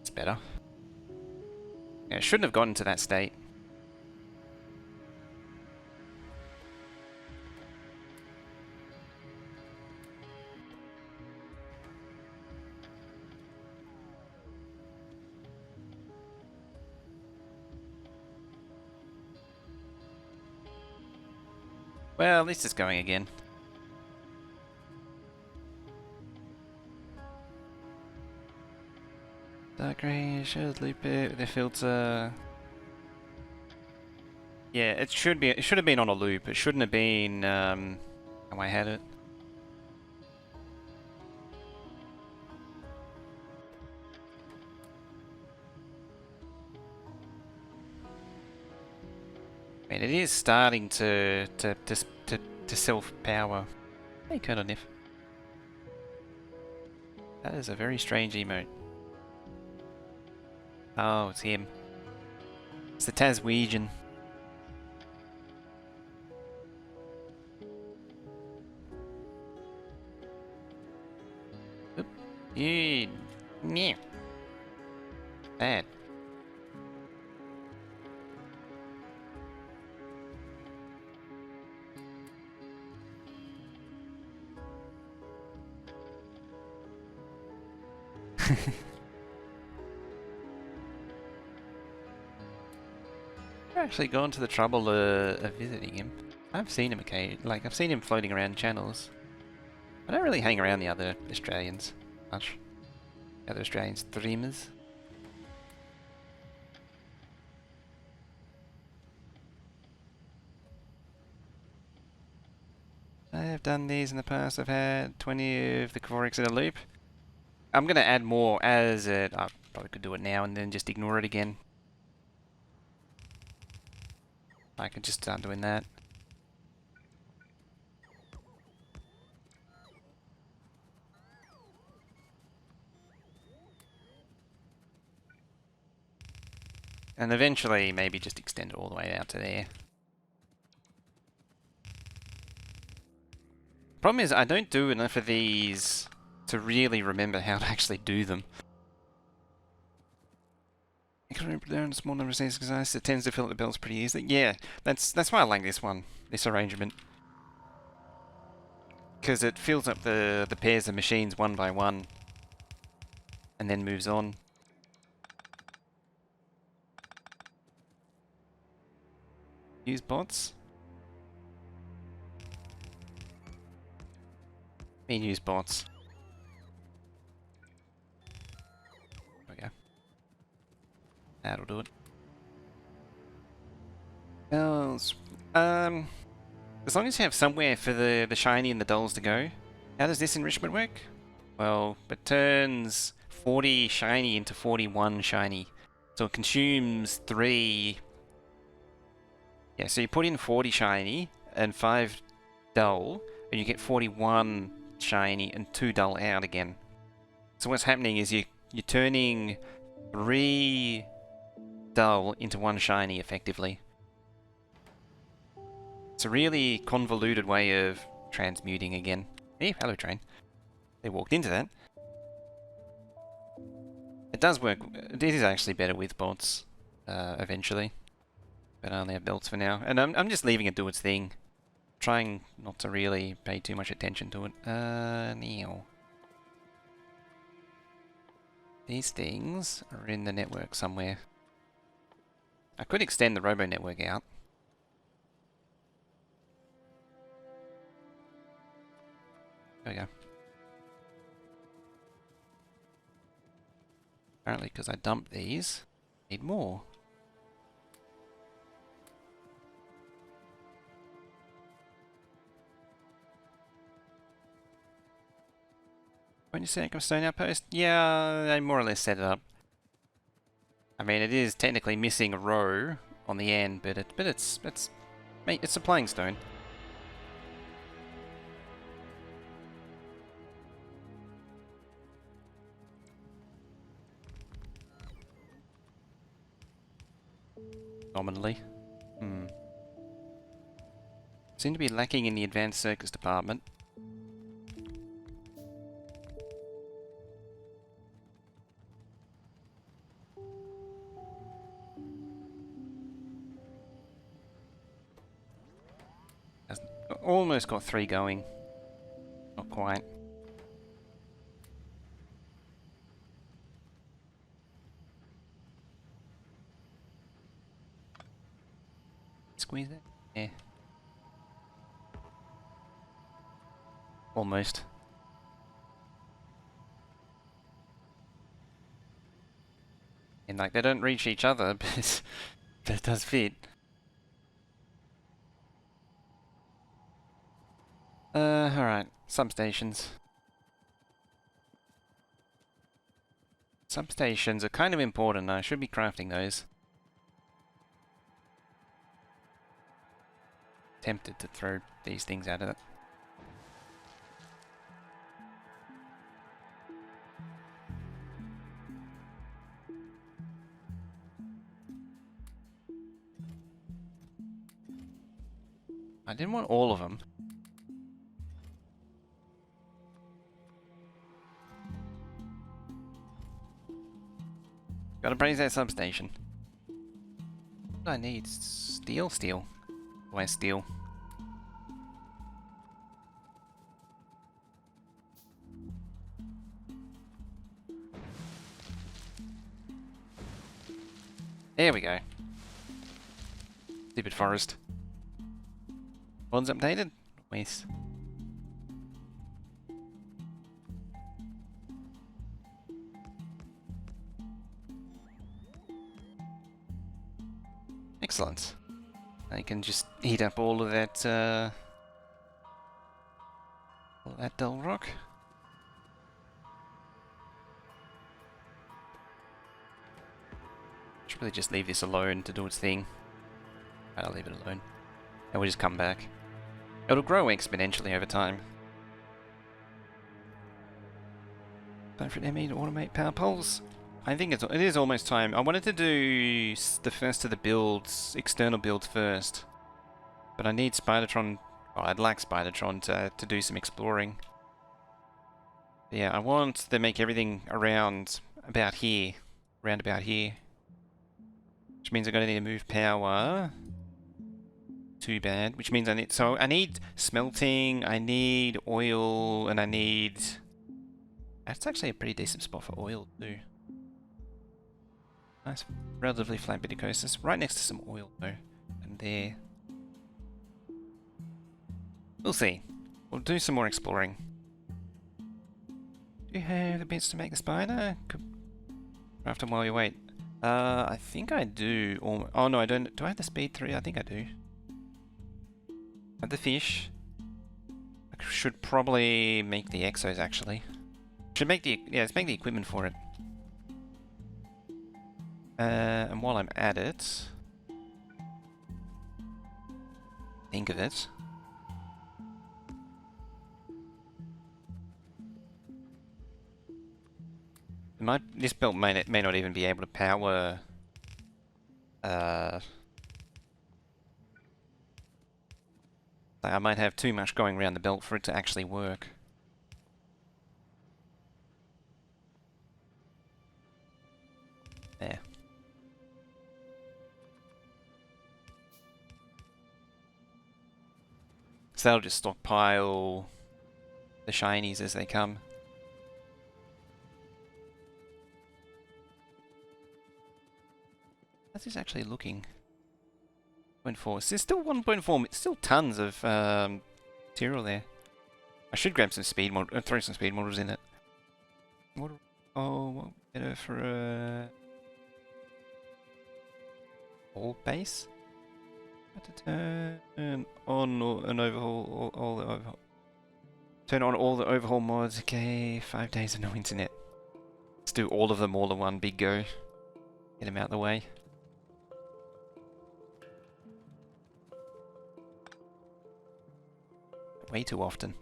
It's better. Yeah, it shouldn't have gotten to that state. Well, at least it's going again. Dark grey should loop it with a filter. Yeah, it should be. It should have been on a loop. It shouldn't have been how I had it. I mean, it is starting to self-power. Hey, Colonel Niff. That is a very strange emote. Oh, it's him. It's the Taswegian. Oop. Yeah. Bad. I've actually gone to the trouble of visiting him. I've seen him I've seen him floating around channels. I don't really hang around the other Australians much. The other Australian streamers. I've done these in the past. I've had 20 of the Quarix in a loop. I'm going to add more as it... I probably could do it now and then just ignore it again. I could just start doing that. And eventually maybe just extend it all the way out to there. Problem is I don't do enough of these to really remember how to actually do them. I can remember there in a small number of things because it tends to fill up the belts pretty easily. Yeah, that's why I like this one, this arrangement. Because it fills up the pairs of machines one by one and then moves on. Use bots? Use bots. There we go. That'll do it. Else, as long as you have somewhere for the shiny and the dolls to go. How does this enrichment work? Well, it turns 40 shiny into 41 shiny. So it consumes 3... Yeah, so you put in 40 shiny and 5 dull, and you get 41 shiny and 2 dull out again. So what's happening is you're turning 3 dull into 1 shiny effectively. It's a really convoluted way of transmuting again. Hey, hello train. They walked into that. It does work. It is actually better with bots eventually. But I only have belts for now. And I'm just leaving it do its thing. Trying not to really pay too much attention to it. Neo. These things are in the network somewhere. I could extend the robo network out. There we go. Apparently because I dumped these, need more. When you say stone outpost? Yeah, I more or less set it up. I mean, it is technically missing a row on the end, but it's supplying stone. Nominally. Seem to be lacking in the advanced circuits department. Almost got 3 going. Not quite. Squeeze it? Yeah. Almost. And like, they don't reach each other, but it does fit. Alright. Substations. Substations are kind of important. I should be crafting those. Tempted to throw these things out of it. I didn't want all of them. Gotta praise that substation. What do I need? Steel? Steel. Where's steel? There we go. Stupid forest. One's updated? Nice. Excellent. I can just heat up all of that dull rock. Should really just leave this alone to do its thing. I'll leave it alone. And we'll just come back. It'll grow exponentially over time. Time for ME to automate power poles. I think it is almost time. I wanted to do the first of the builds, external builds first. But I need Spidertron, well, I'd like Spidertron to do some exploring. But yeah, I want to make everything around about here. Around about here. Which means I'm going to need to move power. Too bad. Which means I need smelting, I need oil, and I need... That's actually a pretty decent spot for oil too. Nice, relatively flat bit of coast. It's right next to some oil though. And there. We'll see. We'll do some more exploring. Do you have the bits to make the spider? Craft them while you wait. I think I do. Oh no, I don't. Do I have the speed 3? I think I do. I have the fish. I should probably make the exos actually. Should make the, yeah, let's make the equipment for it. And while I'm at it, think of it. This belt may not even be able to power. I might have too much going around the belt for it to actually work. There. So that'll just stockpile the shinies as they come. How's this actually looking? 0.4. There's still 1.4. Still tons of material there. I should grab some speed mod. Throw some speed models in it. Oh, what better for a all base? Turn on and overhaul all the overhaul. Turn on all the overhaul mods. Okay, 5 days of no internet. Let's do all of them all in one big go. Get them out of the way. Way too often.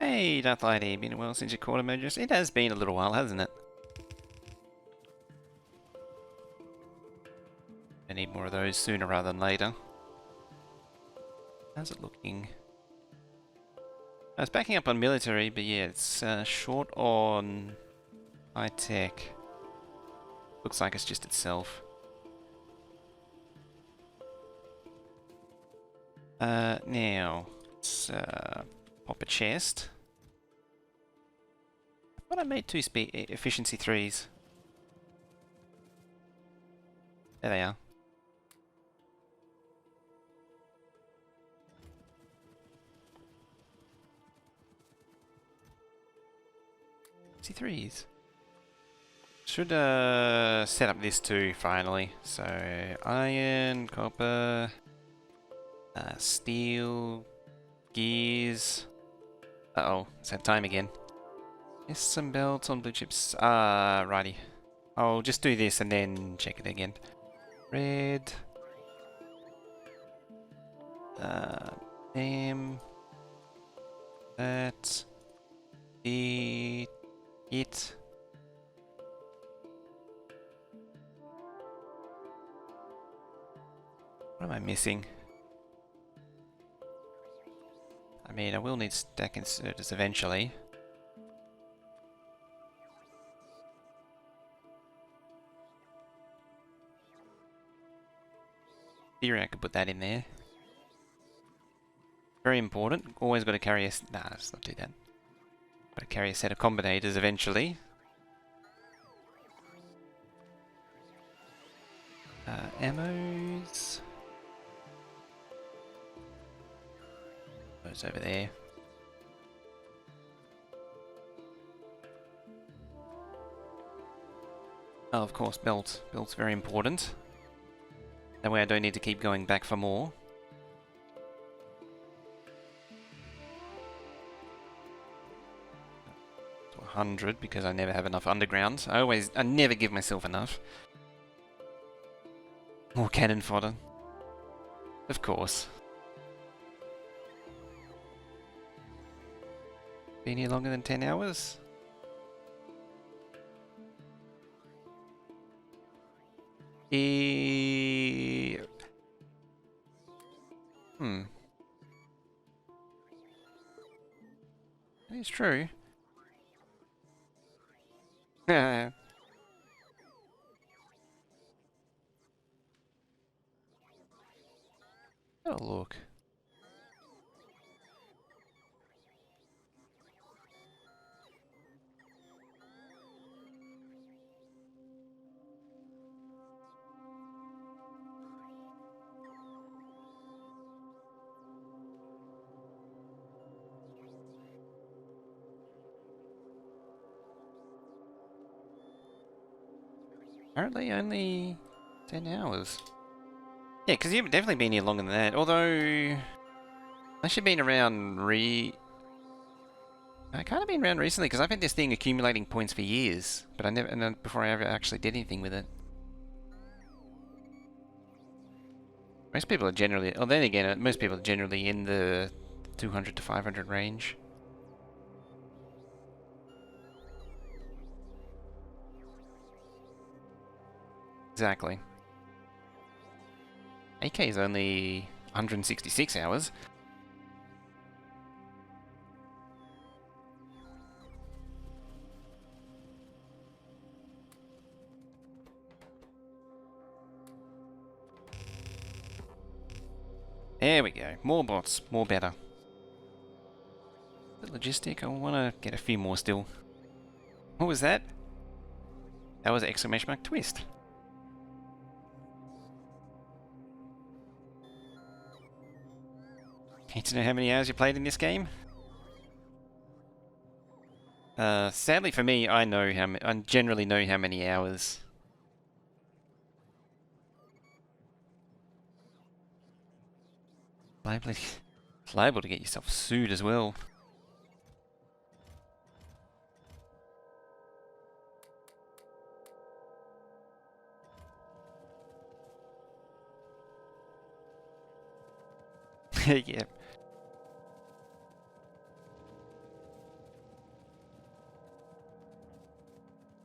Hey, Darth Lady, been a while since you caught a Mojus. It has been a little while, hasn't it? I need more of those sooner rather than later. How's it looking? I was backing up on military, but yeah, it's short on high tech. Looks like it's just itself. Now, let's pop a chest. I thought I made 2 speed efficiency 3s. There they are. Threes. Should set up this too finally. So iron, copper, steel, gears. Uh-oh, it's that time again. Yes, some belts on blue chips. Righty. I'll just do this and then check it again. Red. Name. That. It. What am I missing? I mean, I will need stack inserters eventually. theory I could put that in there. Very important. Always got to carry a... Nah, let's not do that. Got to carry a set of combinators eventually. Ammos. Those over there. Oh, of course, belt. Belt's very important. That way I don't need to keep going back for more. To 100 because I never have enough underground. I never give myself enough. More cannon fodder. Of course. Been here longer than 10 hours? It's true. Oh, look. Apparently only 10 hours. Yeah, because you've definitely been here longer than that. Although, I should have been around I kind of been around recently because I've had this thing accumulating points for years, but I never, and then before I ever actually did anything with it. Most people are generally, oh, then again, most people are generally in the 200 to 500 range. Exactly. AK is only 166 hours. There we go. More bots, more better. The logistic, I want to get a few more still. What was that? That was exclamation mark twist. Need to know how many hours you played in this game? Sadly for me, I generally know how many hours. Liable to get yourself sued as well. Yeah.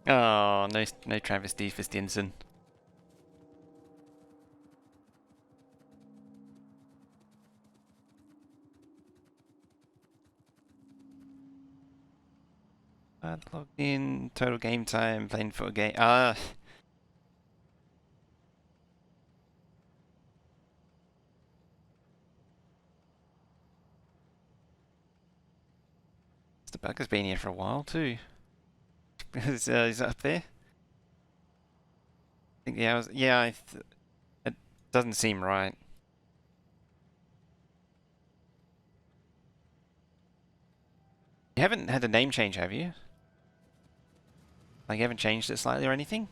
Oh, no travesty for Stinson. Logged in, total game time, playing for a game. The bugger's been here for a while too. He's up there. I think the hours. Yeah, it doesn't seem right. You haven't had a name change, have you? Like, you haven't changed it slightly or anything?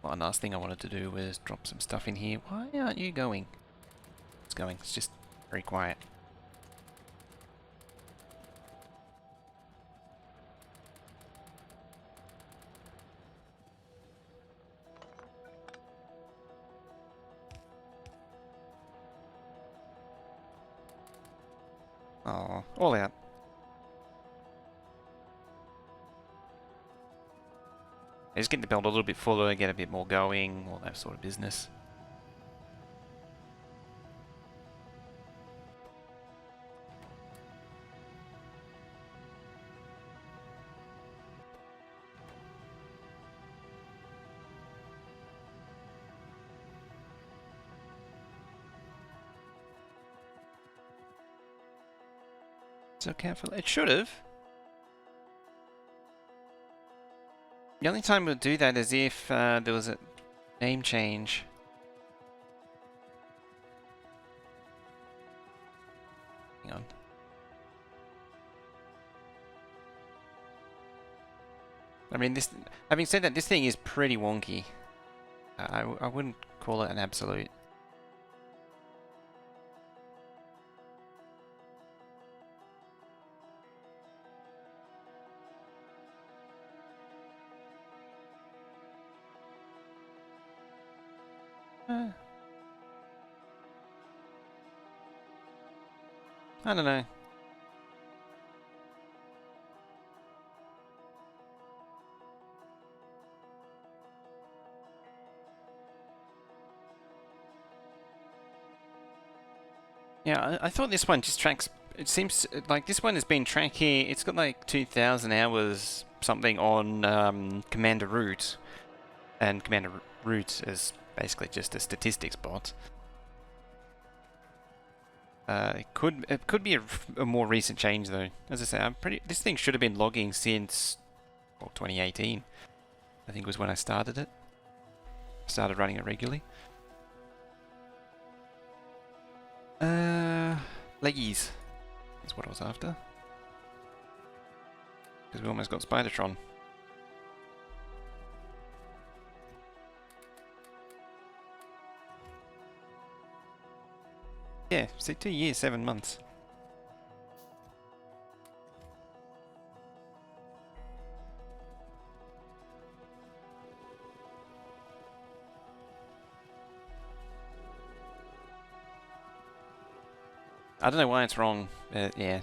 One last thing I wanted to do was drop some stuff in here. Why aren't you going? It's going. It's just very quiet. Oh, all out. Just get the belt a little bit fuller, get a bit more going, all that sort of business. So careful. It should have. The only time we'll do that is if there was a name change. Hang on. I mean, this. Having said that, this thing is pretty wonky. I wouldn't call it an absolute. I don't know. Yeah, I thought this one just tracks. It seems like this one has been tracking. It's got like 2,000 hours something on Commander Root, and Commander Root is basically just a statistics bot. It could be a more recent change though. As I say, this thing should have been logging since, well, 2018. I think was when I started it. Started running it regularly. Leggies is what I was after. Because we almost got Spidertron. Yeah, so 2 years, 7 months. I don't know why it's wrong. Yeah.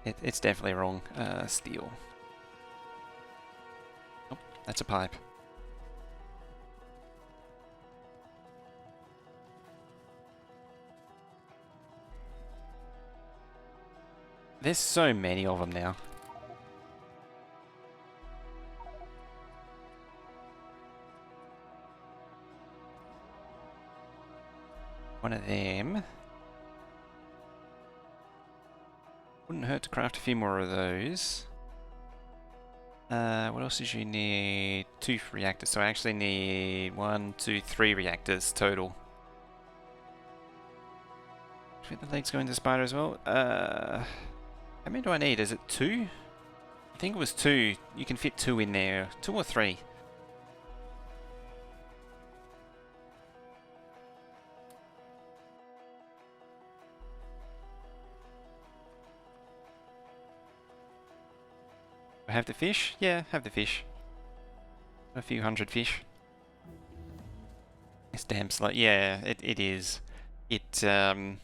It's definitely wrong. Steel. Oh, that's a pipe. There's so many of them now. One of them. Wouldn't hurt to craft a few more of those. What else did you need? 2 reactors, so I actually need 1, 2, 3 reactors total. Fit the legs go into spider as well. How many do I need? Is it 2? I think it was 2. You can fit 2 in there. 2 or 3. I have the fish? Yeah, have the fish. A few hundred fish. It's damn slow. Yeah, it is. It should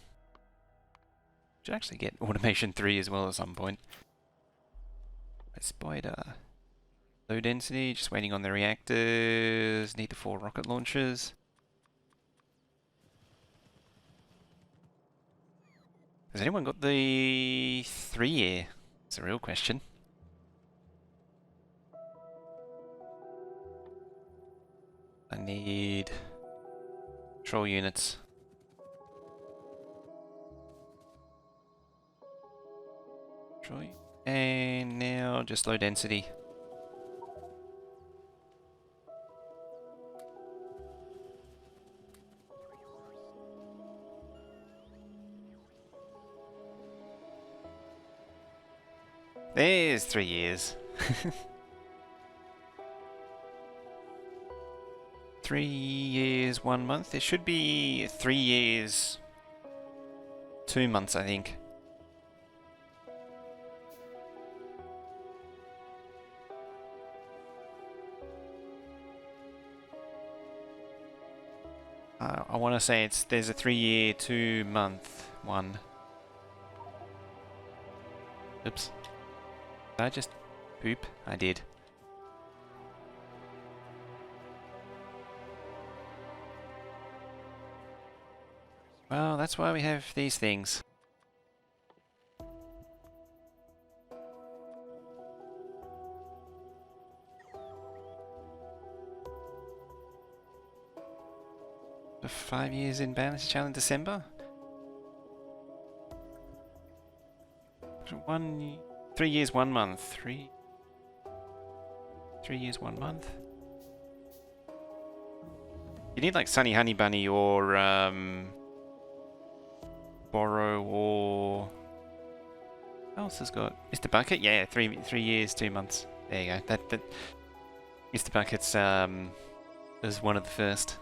actually get automation 3 as well at some point. A spider. Low density, just waiting on the reactors. Need the 4 rocket launchers. Has anyone got the 3-year? It's a real question. I need control units. And now just low density. There's 3 years. 3 years, 1 month. It should be 3 years, 2 months, I think. I want to say there's a 3-year, 2-month one. Oops. Did I just poop? I did. Well, that's why we have these things. The 5 years in balance challenge in December? 3 years, 1 month. 3 years, 1 month. You need like Sunny Honey Bunny or Borrow or what else has got Mr. Bucket? Yeah, 3 years, 2 months. There you go. That Mr. Bucket's is one of the first.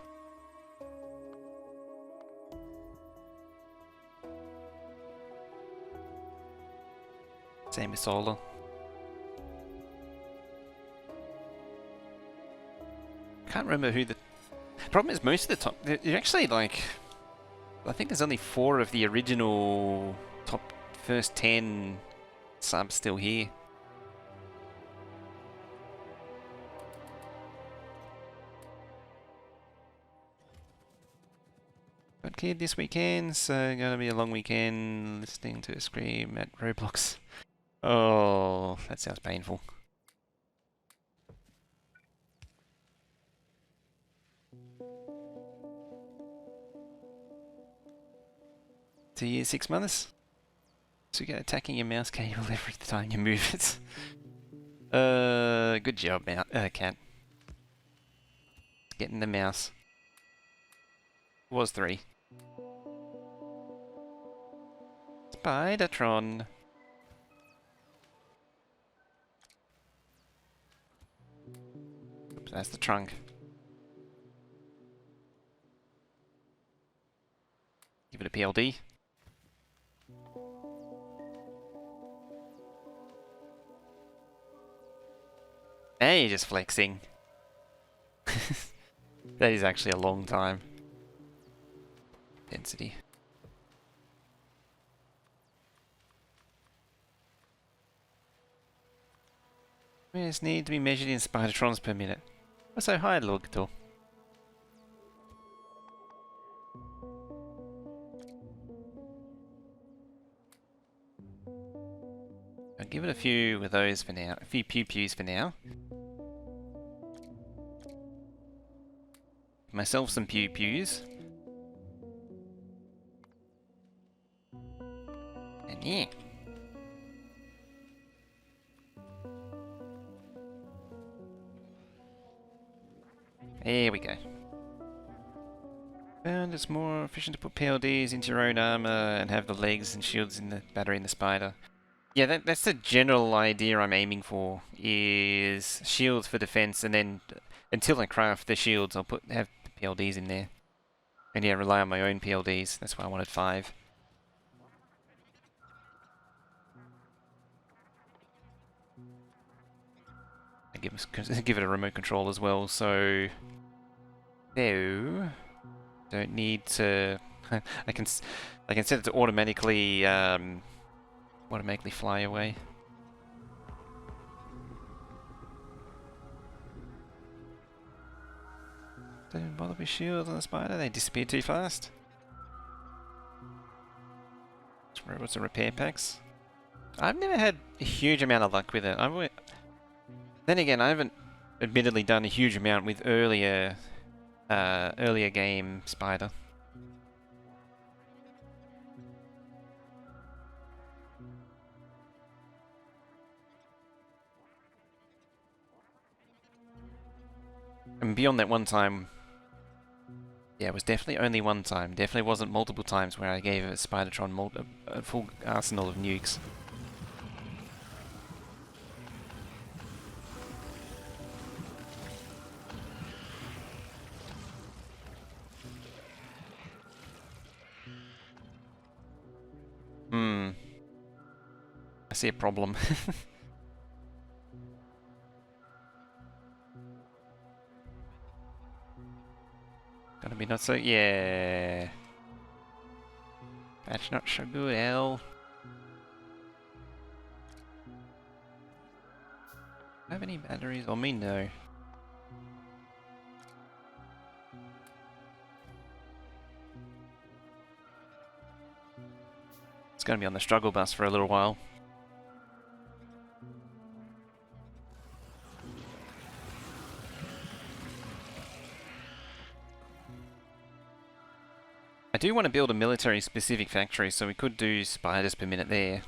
Same with Solar. Can't remember who the problem is. Most of the top, you're actually like, I think there's only 4 of the original top first 10 subs still here. Got kid this weekend, so gonna be a long weekend listening to a scream at Roblox. Oh, that sounds painful. Two years, 6 months? So you get attacking your mouse cable every time you move it. Good job, Cat. Getting the mouse. Was 3. Spidertron. Oops, that's the trunk. Give it a PLD. Hey, you're just flexing. That is actually a long time. Density. Minutes need to be measured in spidertrons per minute. What's so high, Logto? I'll give it a few of those for now. A few pew-pews for now. Myself some pew-pews. And yeah. There we go. And it's more efficient to put PLDs into your own armor and have the legs and shields in the battery in the spider. Yeah, that's the general idea I'm aiming for, is shields for defense, and then until I craft the shields, I'll have PLDs in there. And yeah, rely on my own PLDs. That's why I wanted 5. I give it a remote control as well, so no, don't need to. I can set it to automatically fly away. Don't bother with shields on the spider, they disappear too fast. What's the repair packs? I've never had a huge amount of luck with it. Then again, I haven't admittedly done a huge amount with earlier game spider. And beyond that one time, yeah, it was definitely only one time. Definitely wasn't multiple times where I gave a Spidertron a full arsenal of nukes. I see a problem. Gonna be not so... yeah. That's not so good, L. Have any batteries on me? No. It's gonna be on the struggle bus for a little while. I do want to build a military-specific factory, so we could do spiders per minute there.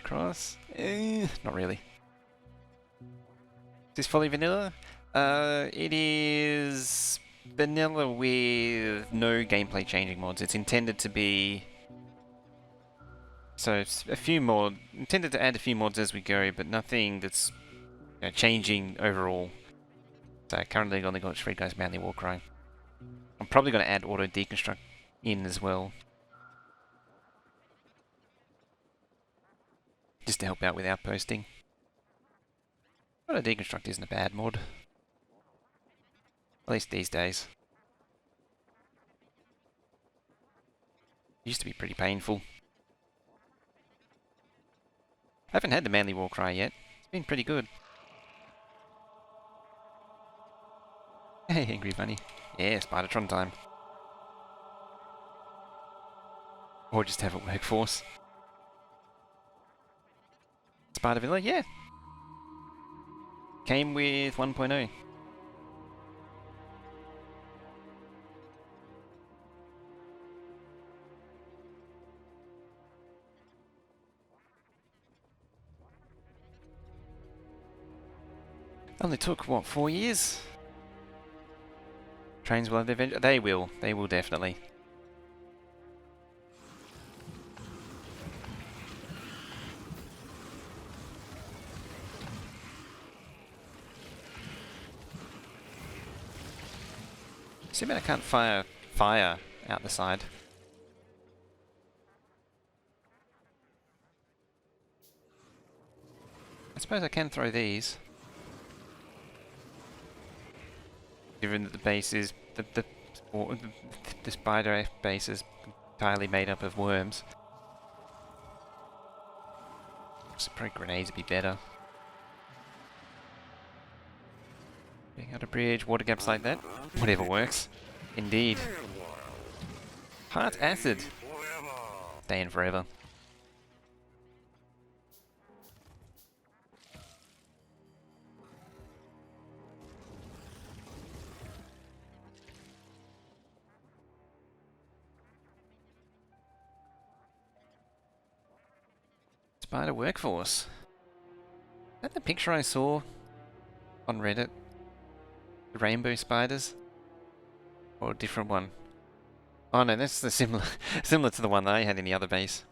across. Not really. Is this fully vanilla? It is vanilla with no gameplay changing mods. It's intended to be... So it's a few more... Intended to add a few mods as we go, but nothing that's changing overall. So currently I've only got Shred Guy's Manly War Cry. I'm probably going to add Auto Deconstruct in as well. Just to help out with outposting. Auto Deconstruct isn't a bad mod. At least these days. Used to be pretty painful. I haven't had the Manly War Cry yet. It's been pretty good. Hey, Angry Bunny. Yeah, Spidertron time. Or just have a workforce. Spider Villa, yeah. Came with 1.0. Only took, what, 4 years? Trains will have their adventure. They will. They will definitely. See, but I can't fire out the side. I suppose I can throw these. Given that the base is the spider base is entirely made up of worms. So probably grenades would be better. Being out a bridge, water gaps like that. Whatever works. Indeed. Heart acid. Staying forever. Spider workforce. Is that the picture I saw on Reddit? The rainbow spiders? Or a different one? Oh no, that's the similar to the one that I had in the other base.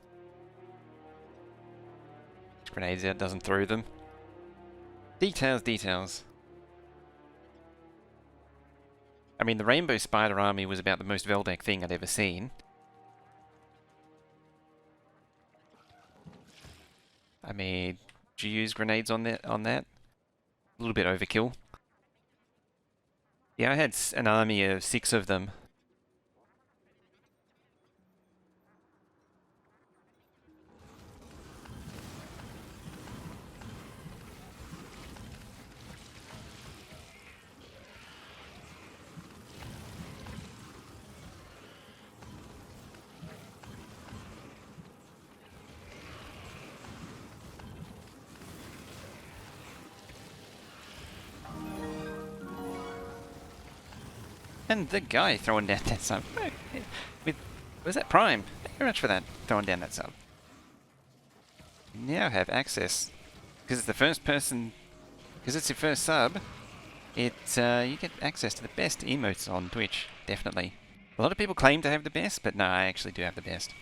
Grenades out, doesn't throw them. Details, details. I mean, the rainbow spider army was about the most Veldak thing I'd ever seen. I mean, did you use grenades on that? A little bit overkill. Yeah, I had an army of 6 of them. And the guy throwing down that sub. Was that Prime? Thank you very much for that, throwing down that sub. You now have access. Because it's the first person... Because it's your first sub, you get access to the best emotes on Twitch. Definitely. A lot of people claim to have the best, but no, I actually do have the best.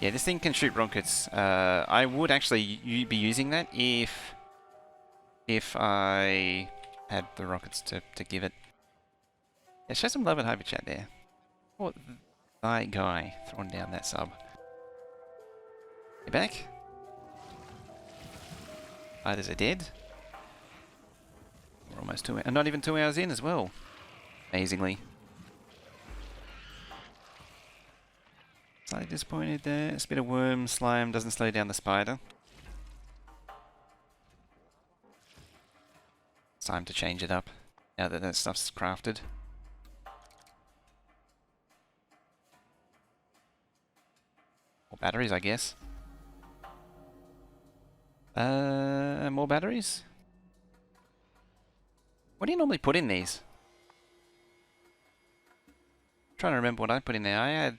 Yeah, this thing can shoot rockets. I would actually be using that if I had the rockets to give it. Yeah, show some love in Hyper Chat there. Oh, thy guy throwing down that sub. You back? Others are dead. We're almost not even 2 hours in as well. Amazingly. Slightly disappointed there. It's a bit of worm slime, doesn't slow down the spider. It's time to change it up now that that stuff's crafted. More batteries, I guess. More batteries? What do you normally put in these? I'm trying to remember what I put in there. I had...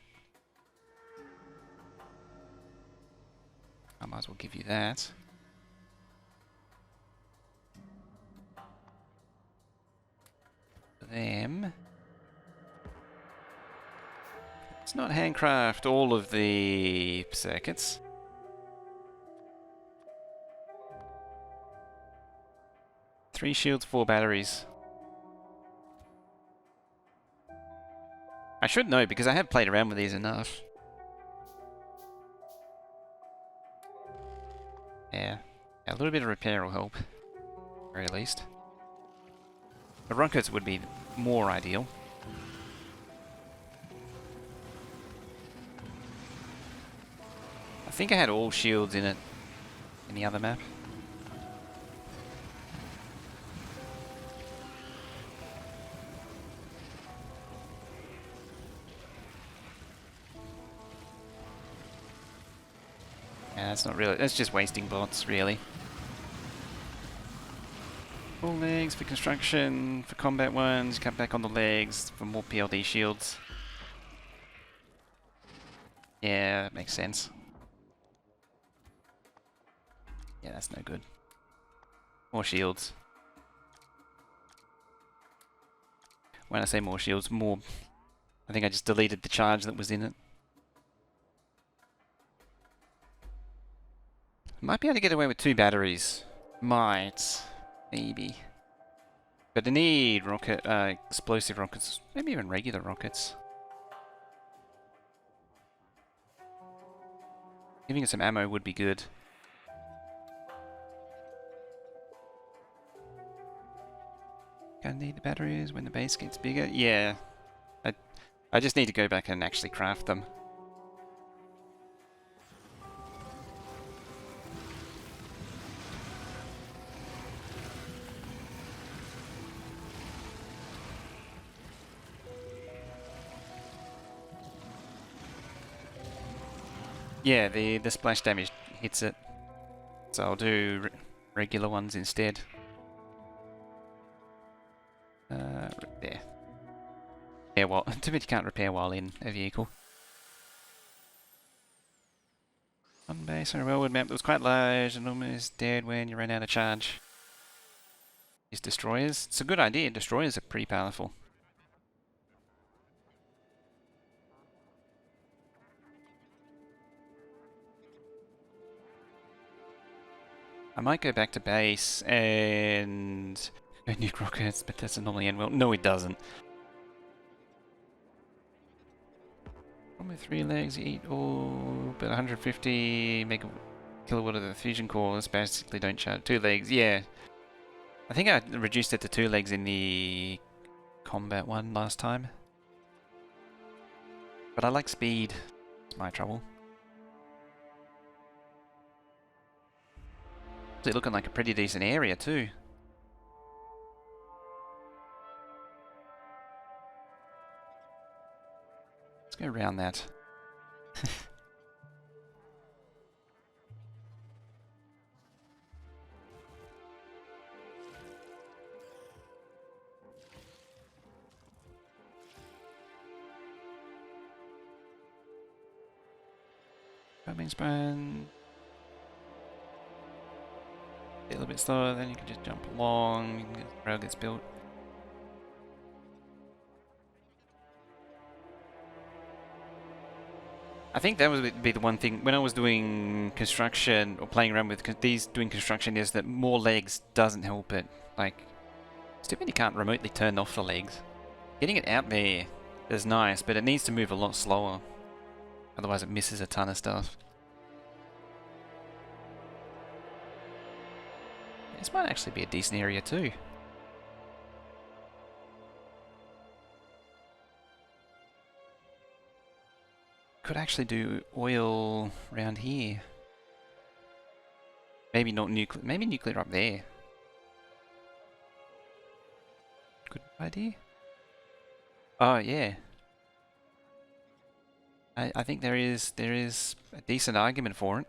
I might as well give you that. For them. Let's not handcraft all of the circuits. Three shields, 4 batteries. I should know because I have played around with these enough. Yeah. A little bit of repair will help. At the very least. The rockets would be more ideal. I think I had all shields in it in the other map. Yeah, that's not really, that's just wasting bots, really. Full legs for construction, for combat ones, cut back on the legs for more PLD shields. Yeah, that makes sense. Yeah, that's no good. More shields. When I say more shields, more... I think I just deleted the charge that was in it. Might be able to get away with 2 batteries. Might. Maybe. But I need rocket, explosive rockets. Maybe even regular rockets. Giving it some ammo would be good. Gonna need the batteries when the base gets bigger. Yeah. I just need to go back and actually craft them. Yeah, the splash damage hits it. So I'll do regular ones instead. Repair. Yeah, well, too bad you can't repair while in a vehicle. On base on a railroad map that was quite large and almost dead when you ran out of charge. Use destroyers. It's a good idea. Destroyers are pretty powerful. I might go back to base and go nuke rockets, but that's normally end well. No, it doesn't. One with 3 legs, you eat all but 150 kilowatt of the fusion core. That's basically don't charge. 2 legs, yeah. I think I reduced it to 2 legs in the combat one last time. But I like speed. It's my trouble. It's looking like a pretty decent area too. Let's go around that. Coming span. A little bit slower, then you can just jump along, you can get the rail gets built. I think that would be the one thing, when I was doing construction, or playing around with these doing construction, is that more legs doesn't help it. Like, stupid you can't remotely turn off the legs. Getting it out there is nice, but it needs to move a lot slower. Otherwise it misses a ton of stuff. This might actually be a decent area too. Could actually do oil around here. Maybe not nuclear. Maybe nuclear up there. Good idea. Oh yeah. I think there is a decent argument for it.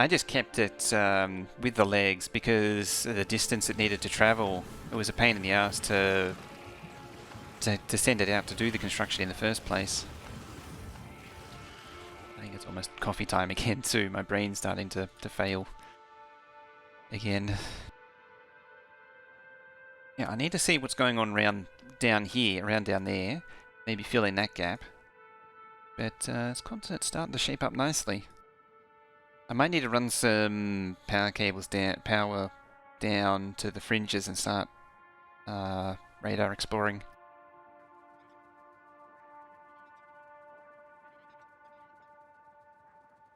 I just kept it with the legs because of the distance it needed to travel. It was a pain in the ass to send it out to do the construction in the first place. I think it's almost coffee time again too. My brain's starting to fail again. Yeah, I need to see what's going on around down here, around down there. Maybe fill in that gap. But it's starting to shape up nicely. I might need to run some power cables down to the fringes and start radar exploring.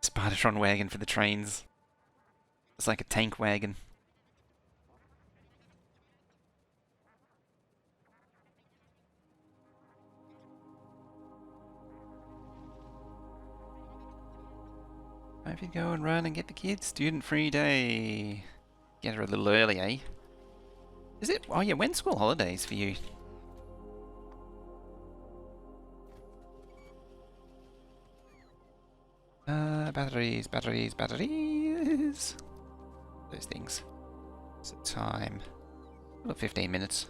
Spidertron wagon for the trains. It's like a tank wagon. If you go and run and get the kids, student free day. Get her a little early, eh? Is it? Oh yeah, when's school holidays for you? Batteries. Those things. What's the time? About 15 minutes.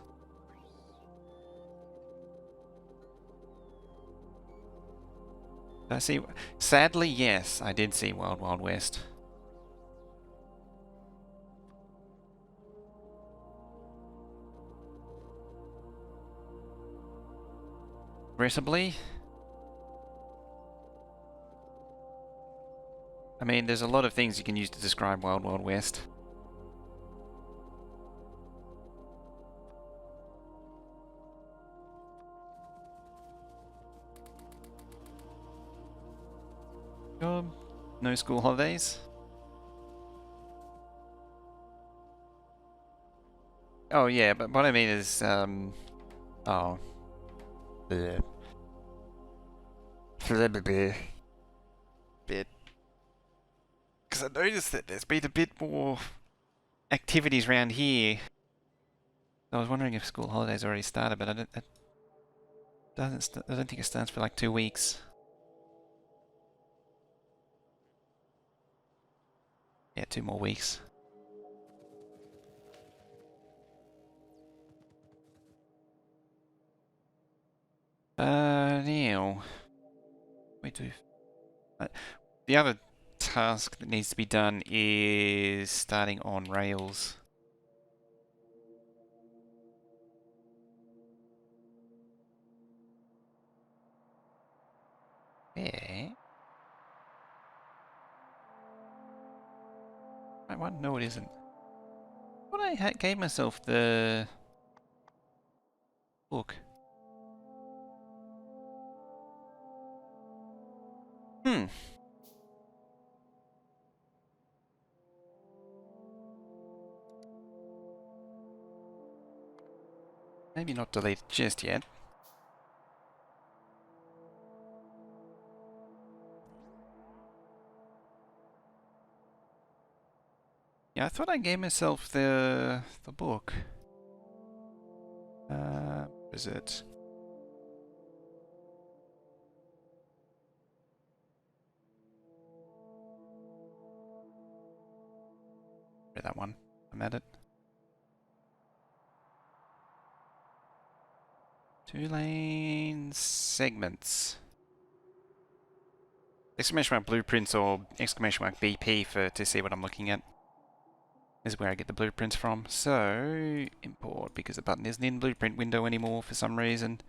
Did I see? Sadly, yes, I did see Wild Wild West. Regrettably. I mean, there's a lot of things you can use to describe Wild Wild West. Job. No school holidays. Oh yeah, but what I mean is, oh. Bleh. Bit. Because I noticed that there's been a bit more activities around here. I was wondering if school holidays already started, but I don't think it starts for like 2 weeks. Yeah, 2 more weeks. Now we do. The other task that needs to be done is starting on rails. Yeah. Right one? No, it isn't. What I gave myself the book. Maybe not delete it just yet. Yeah, I thought I gave myself the book. Where is it? Where that one? I'm at it. 2-lane segments. Exclamation mark blueprints or exclamation mark BP to see what I'm looking at. This is where I get the blueprints from. So, import, because the button isn't in blueprint window anymore for some reason.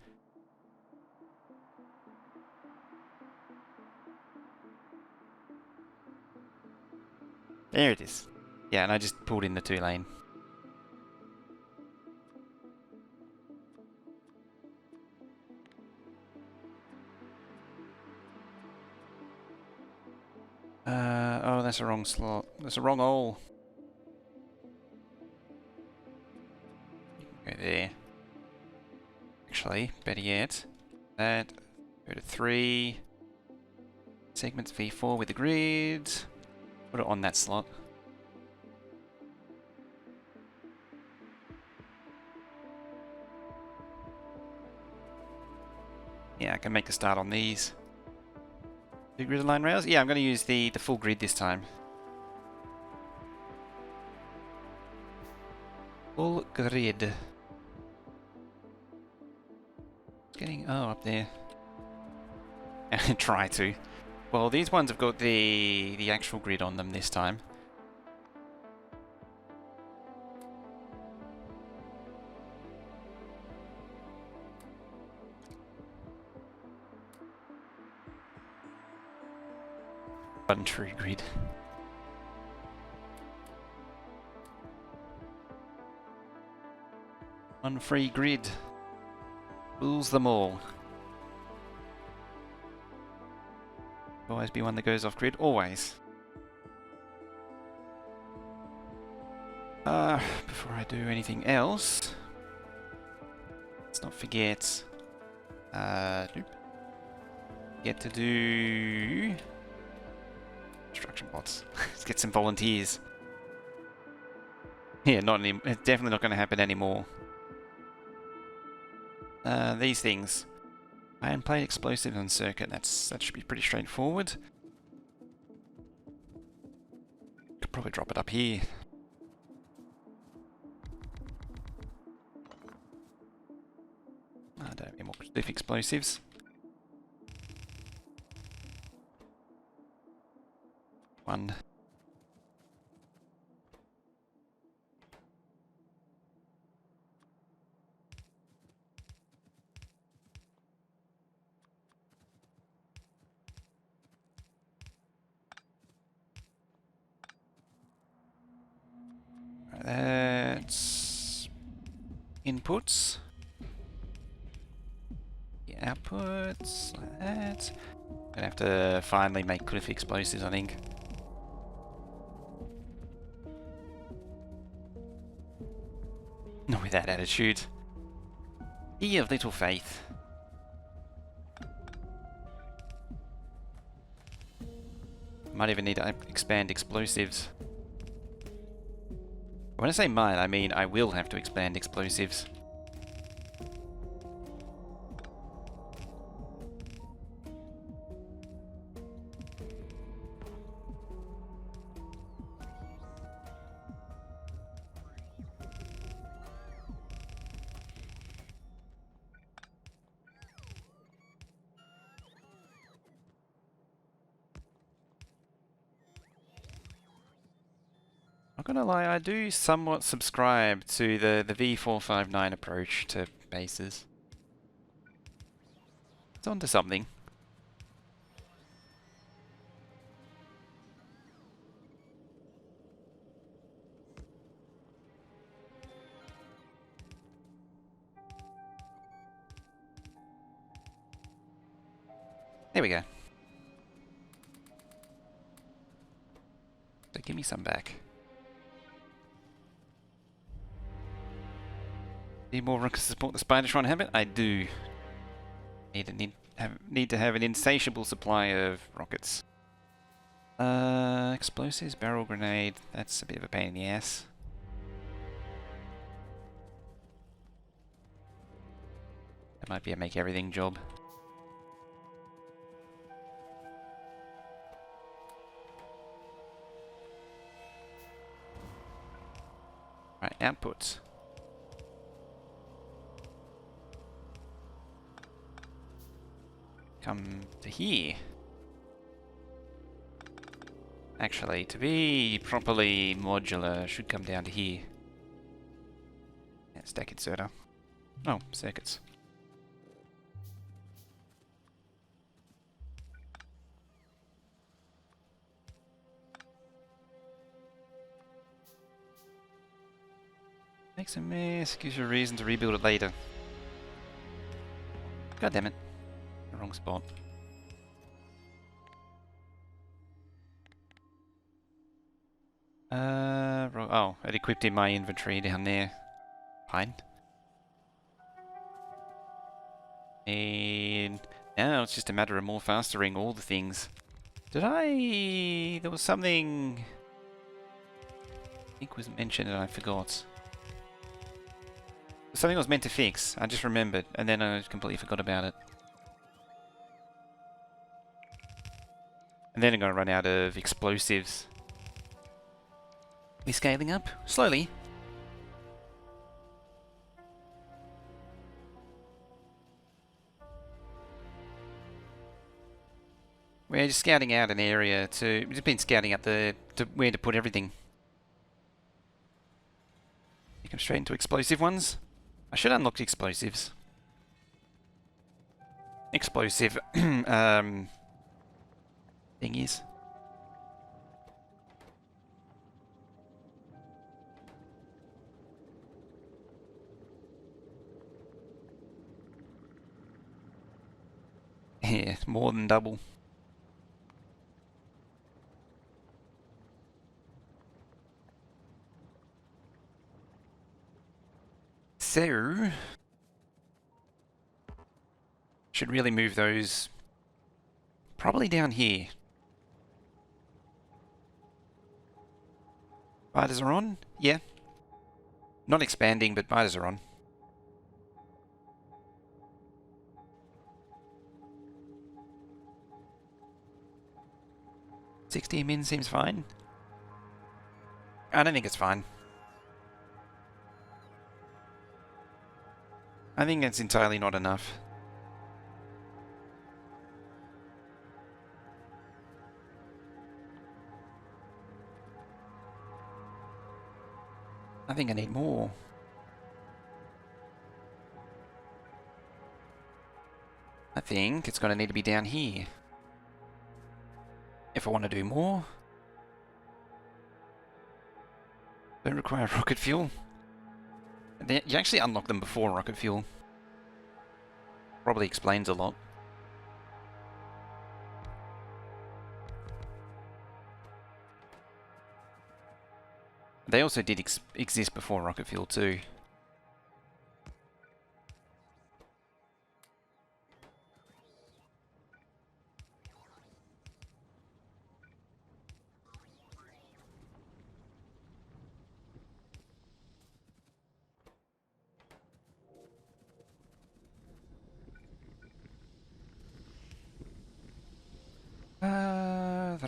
There it is. Yeah, and I just pulled in the 2-lane. Oh, that's a wrong slot. That's a wrong hole. Go there. Actually, better yet, that, go to 3. Segments V4 with the grid. Put it on that slot. Yeah, I can make a start on these. The grid line rails? Yeah, I'm going to use the full grid this time. Full grid. It's getting up there. Try to. Well, these ones have got the actual grid on them this time. One true grid. One free grid. Rules them all. Always be one that goes off grid. Always. Before I do anything else, let's not forget. Nope. Get to do construction bots. Let's get some volunteers. Yeah, not any. It's definitely not going to happen anymore. These things. Iron plate, explosive, and circuit. That should be pretty straightforward. Could probably drop it up here. I don't have any more explosives. One. That's inputs. The outputs, like that. Gonna have to finally make cliff explosives, I think. Not with that attitude. Ye of little faith. Might even need to expand explosives. When I say might, I mean I will have to expand explosives. Not gonna lie, I do somewhat subscribe to the V459 approach to bases. It's onto something. There we go. So give me some back. Need more rockets to support the Spidertron habit? I do. Need to have an insatiable supply of rockets. Explosives, barrel grenade. That's a bit of a pain in the ass. That might be a make everything job. Right, outputs. Come to here. Actually, to be properly modular, should come down to here. Yeah, stack inserter. Oh, circuits. Makes a mess, gives you a reason to rebuild it later. God damn it. Wrong spot. Oh, it equipped in my inventory down there. Fine. And now it's just a matter of more fastering all the things. There was something I think was mentioned and I forgot. Something I was meant to fix. I just remembered and then I completely forgot about it. And then I'm going to run out of explosives. We're scaling up slowly. We're just scouting out an area to... We've just been scouting out where to put everything. You come straight into explosive ones. I should unlock the explosives. Explosive thingies. Yeah, more than double. So, should really move those probably down here. Biters are on? Yeah. Not expanding, but biters are on. $60 min seems fine. I don't think it's fine. I think it's entirely not enough. I think I need more. I think it's going to need to be down here. If I want to do more. Don't require rocket fuel. You actually unlock them before rocket fuel. Probably explains a lot. They also did exist before rocket fuel too.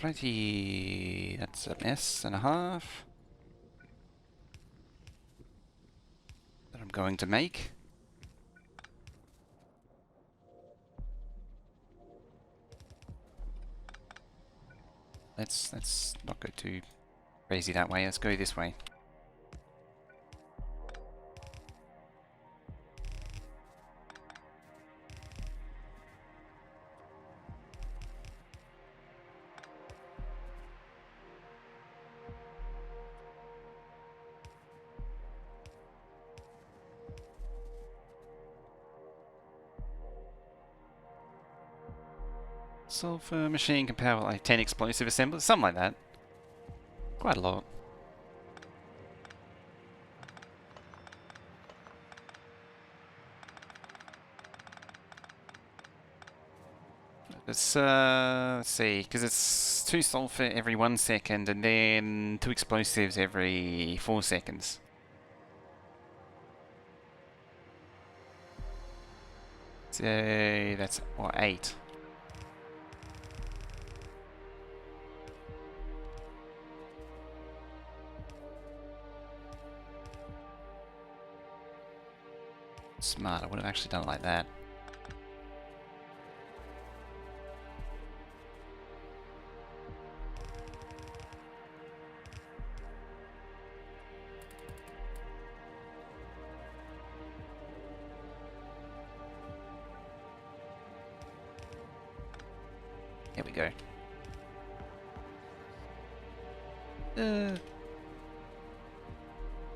Righty. That's an S and a half. That I'm going to make. Let's not go too crazy that way. Let's go this way. Sulfur machine can power like 10 explosive assemblers, something like that. Quite a lot. Let's see, because it's 2 sulfur every 1 second and then 2 explosives every 4 seconds. So that's what, 8. Smart, I would have actually done it like that. Here we go.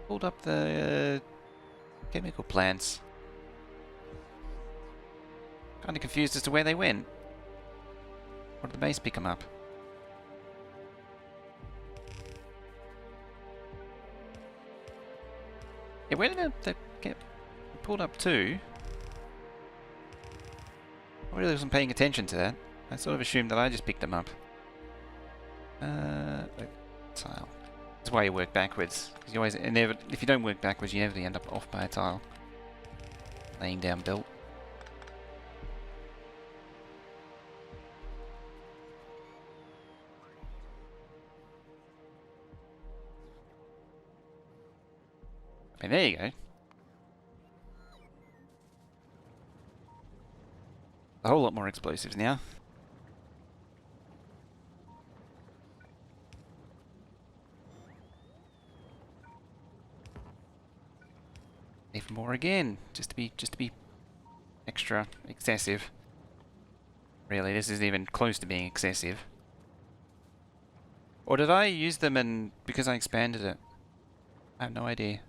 Pulled up the chemical plants. Kind of confused as to where they went. Or did the base pick them up? Yeah, where did they get pulled up to? I really wasn't paying attention to that. I sort of assumed that I just picked them up. Tile. That's why you work backwards. 'Cause you always, if you don't work backwards, you never end up off by a tile. Laying down built. I mean, there you go. A whole lot more explosives now. more again, just to be extra excessive. Really, this isn't even close to being excessive. Or did I use them and because I expanded it? I have no idea.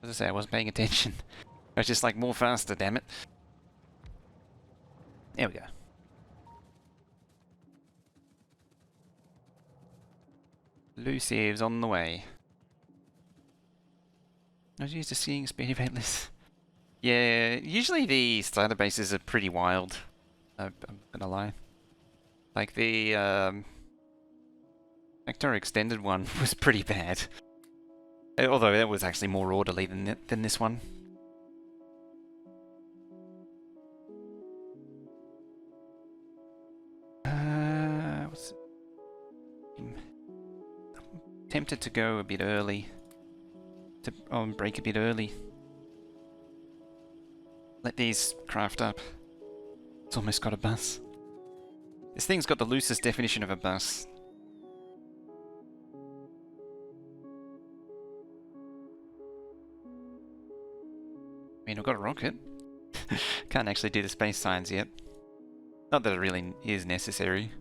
As I say, I wasn't paying attention. I was just like, more faster, damn it. There we go. Lucive's on the way. I was used to seeing speed eventless. Yeah, usually the starter bases are pretty wild. I'm gonna lie. Like the Factorio extended one was pretty bad. Although that was actually more orderly than this one. What's I'm tempted to go a bit early. To break a bit early. Let these craft up. It's almost got a bus. This thing's got the loosest definition of a bus. I mean, I've got a rocket. Can't actually do the space science yet. Not that it really is necessary.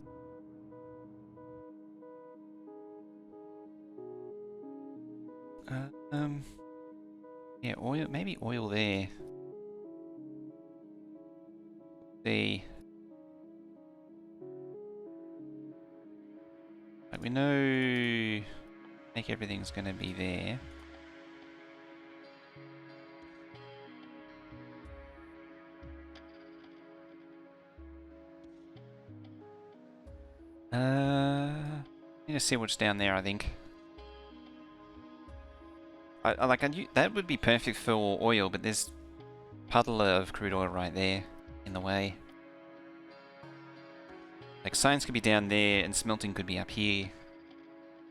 Yeah, oil, maybe oil there. See. Like we know, I think everything's gonna be there. Need to see what's down there, I think. That would be perfect for oil, but there's a puddle of crude oil right there in the way. Like science could be down there and smelting could be up here.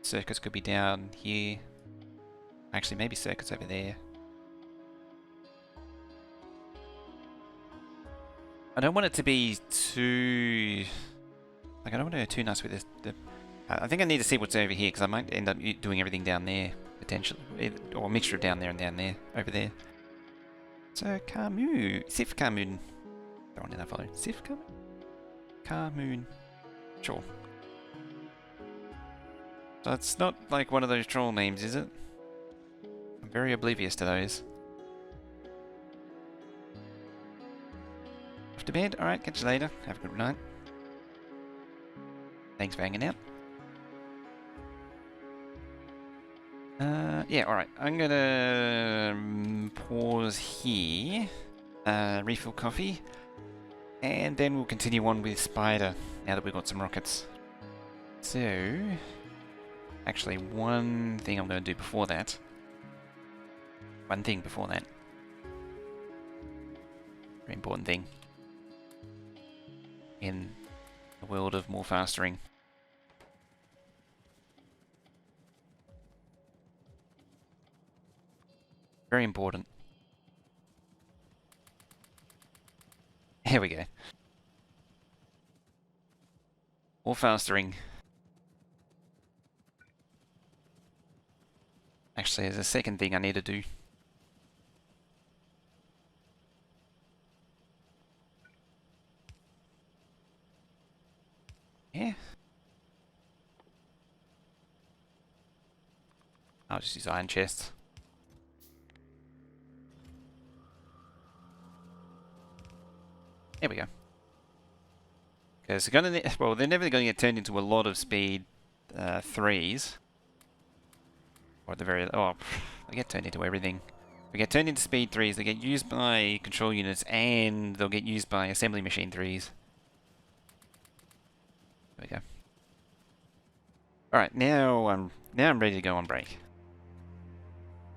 Circuits could be down here. Actually, maybe circuits over there. I don't want it to be too... Like, I don't want to go too nuts with this. I think I need to see what's over here, because I might end up doing everything down there, potentially. Or a mixture of down there and down there, over there. So, Sif Carmoon. Don't want to follow. Sif Carmoon? Carmoon. Sure. So it's not like one of those troll names, is it? I'm very oblivious to those. Off to bed? Alright, catch you later. Have a good night. Thanks for hanging out. Yeah, alright. I'm gonna pause here. Refill coffee. And then we'll continue on with Spider, now that we've got some rockets. So... Actually, one thing I'm going to do before that. One thing before that. Very important thing. In the world of more fastering. Very important. Here we go. More fastering. Actually, there's a second thing I need to do. Yeah. I'll just use iron chests. There we go. Because they're gonna, well, they're never going to get turned into a lot of speed 3s. Or at the very, oh, they get turned into everything. They get turned into speed 3s, they get used by control units, and they'll get used by assembly machine 3s. There we go. Alright, now I'm ready to go on break.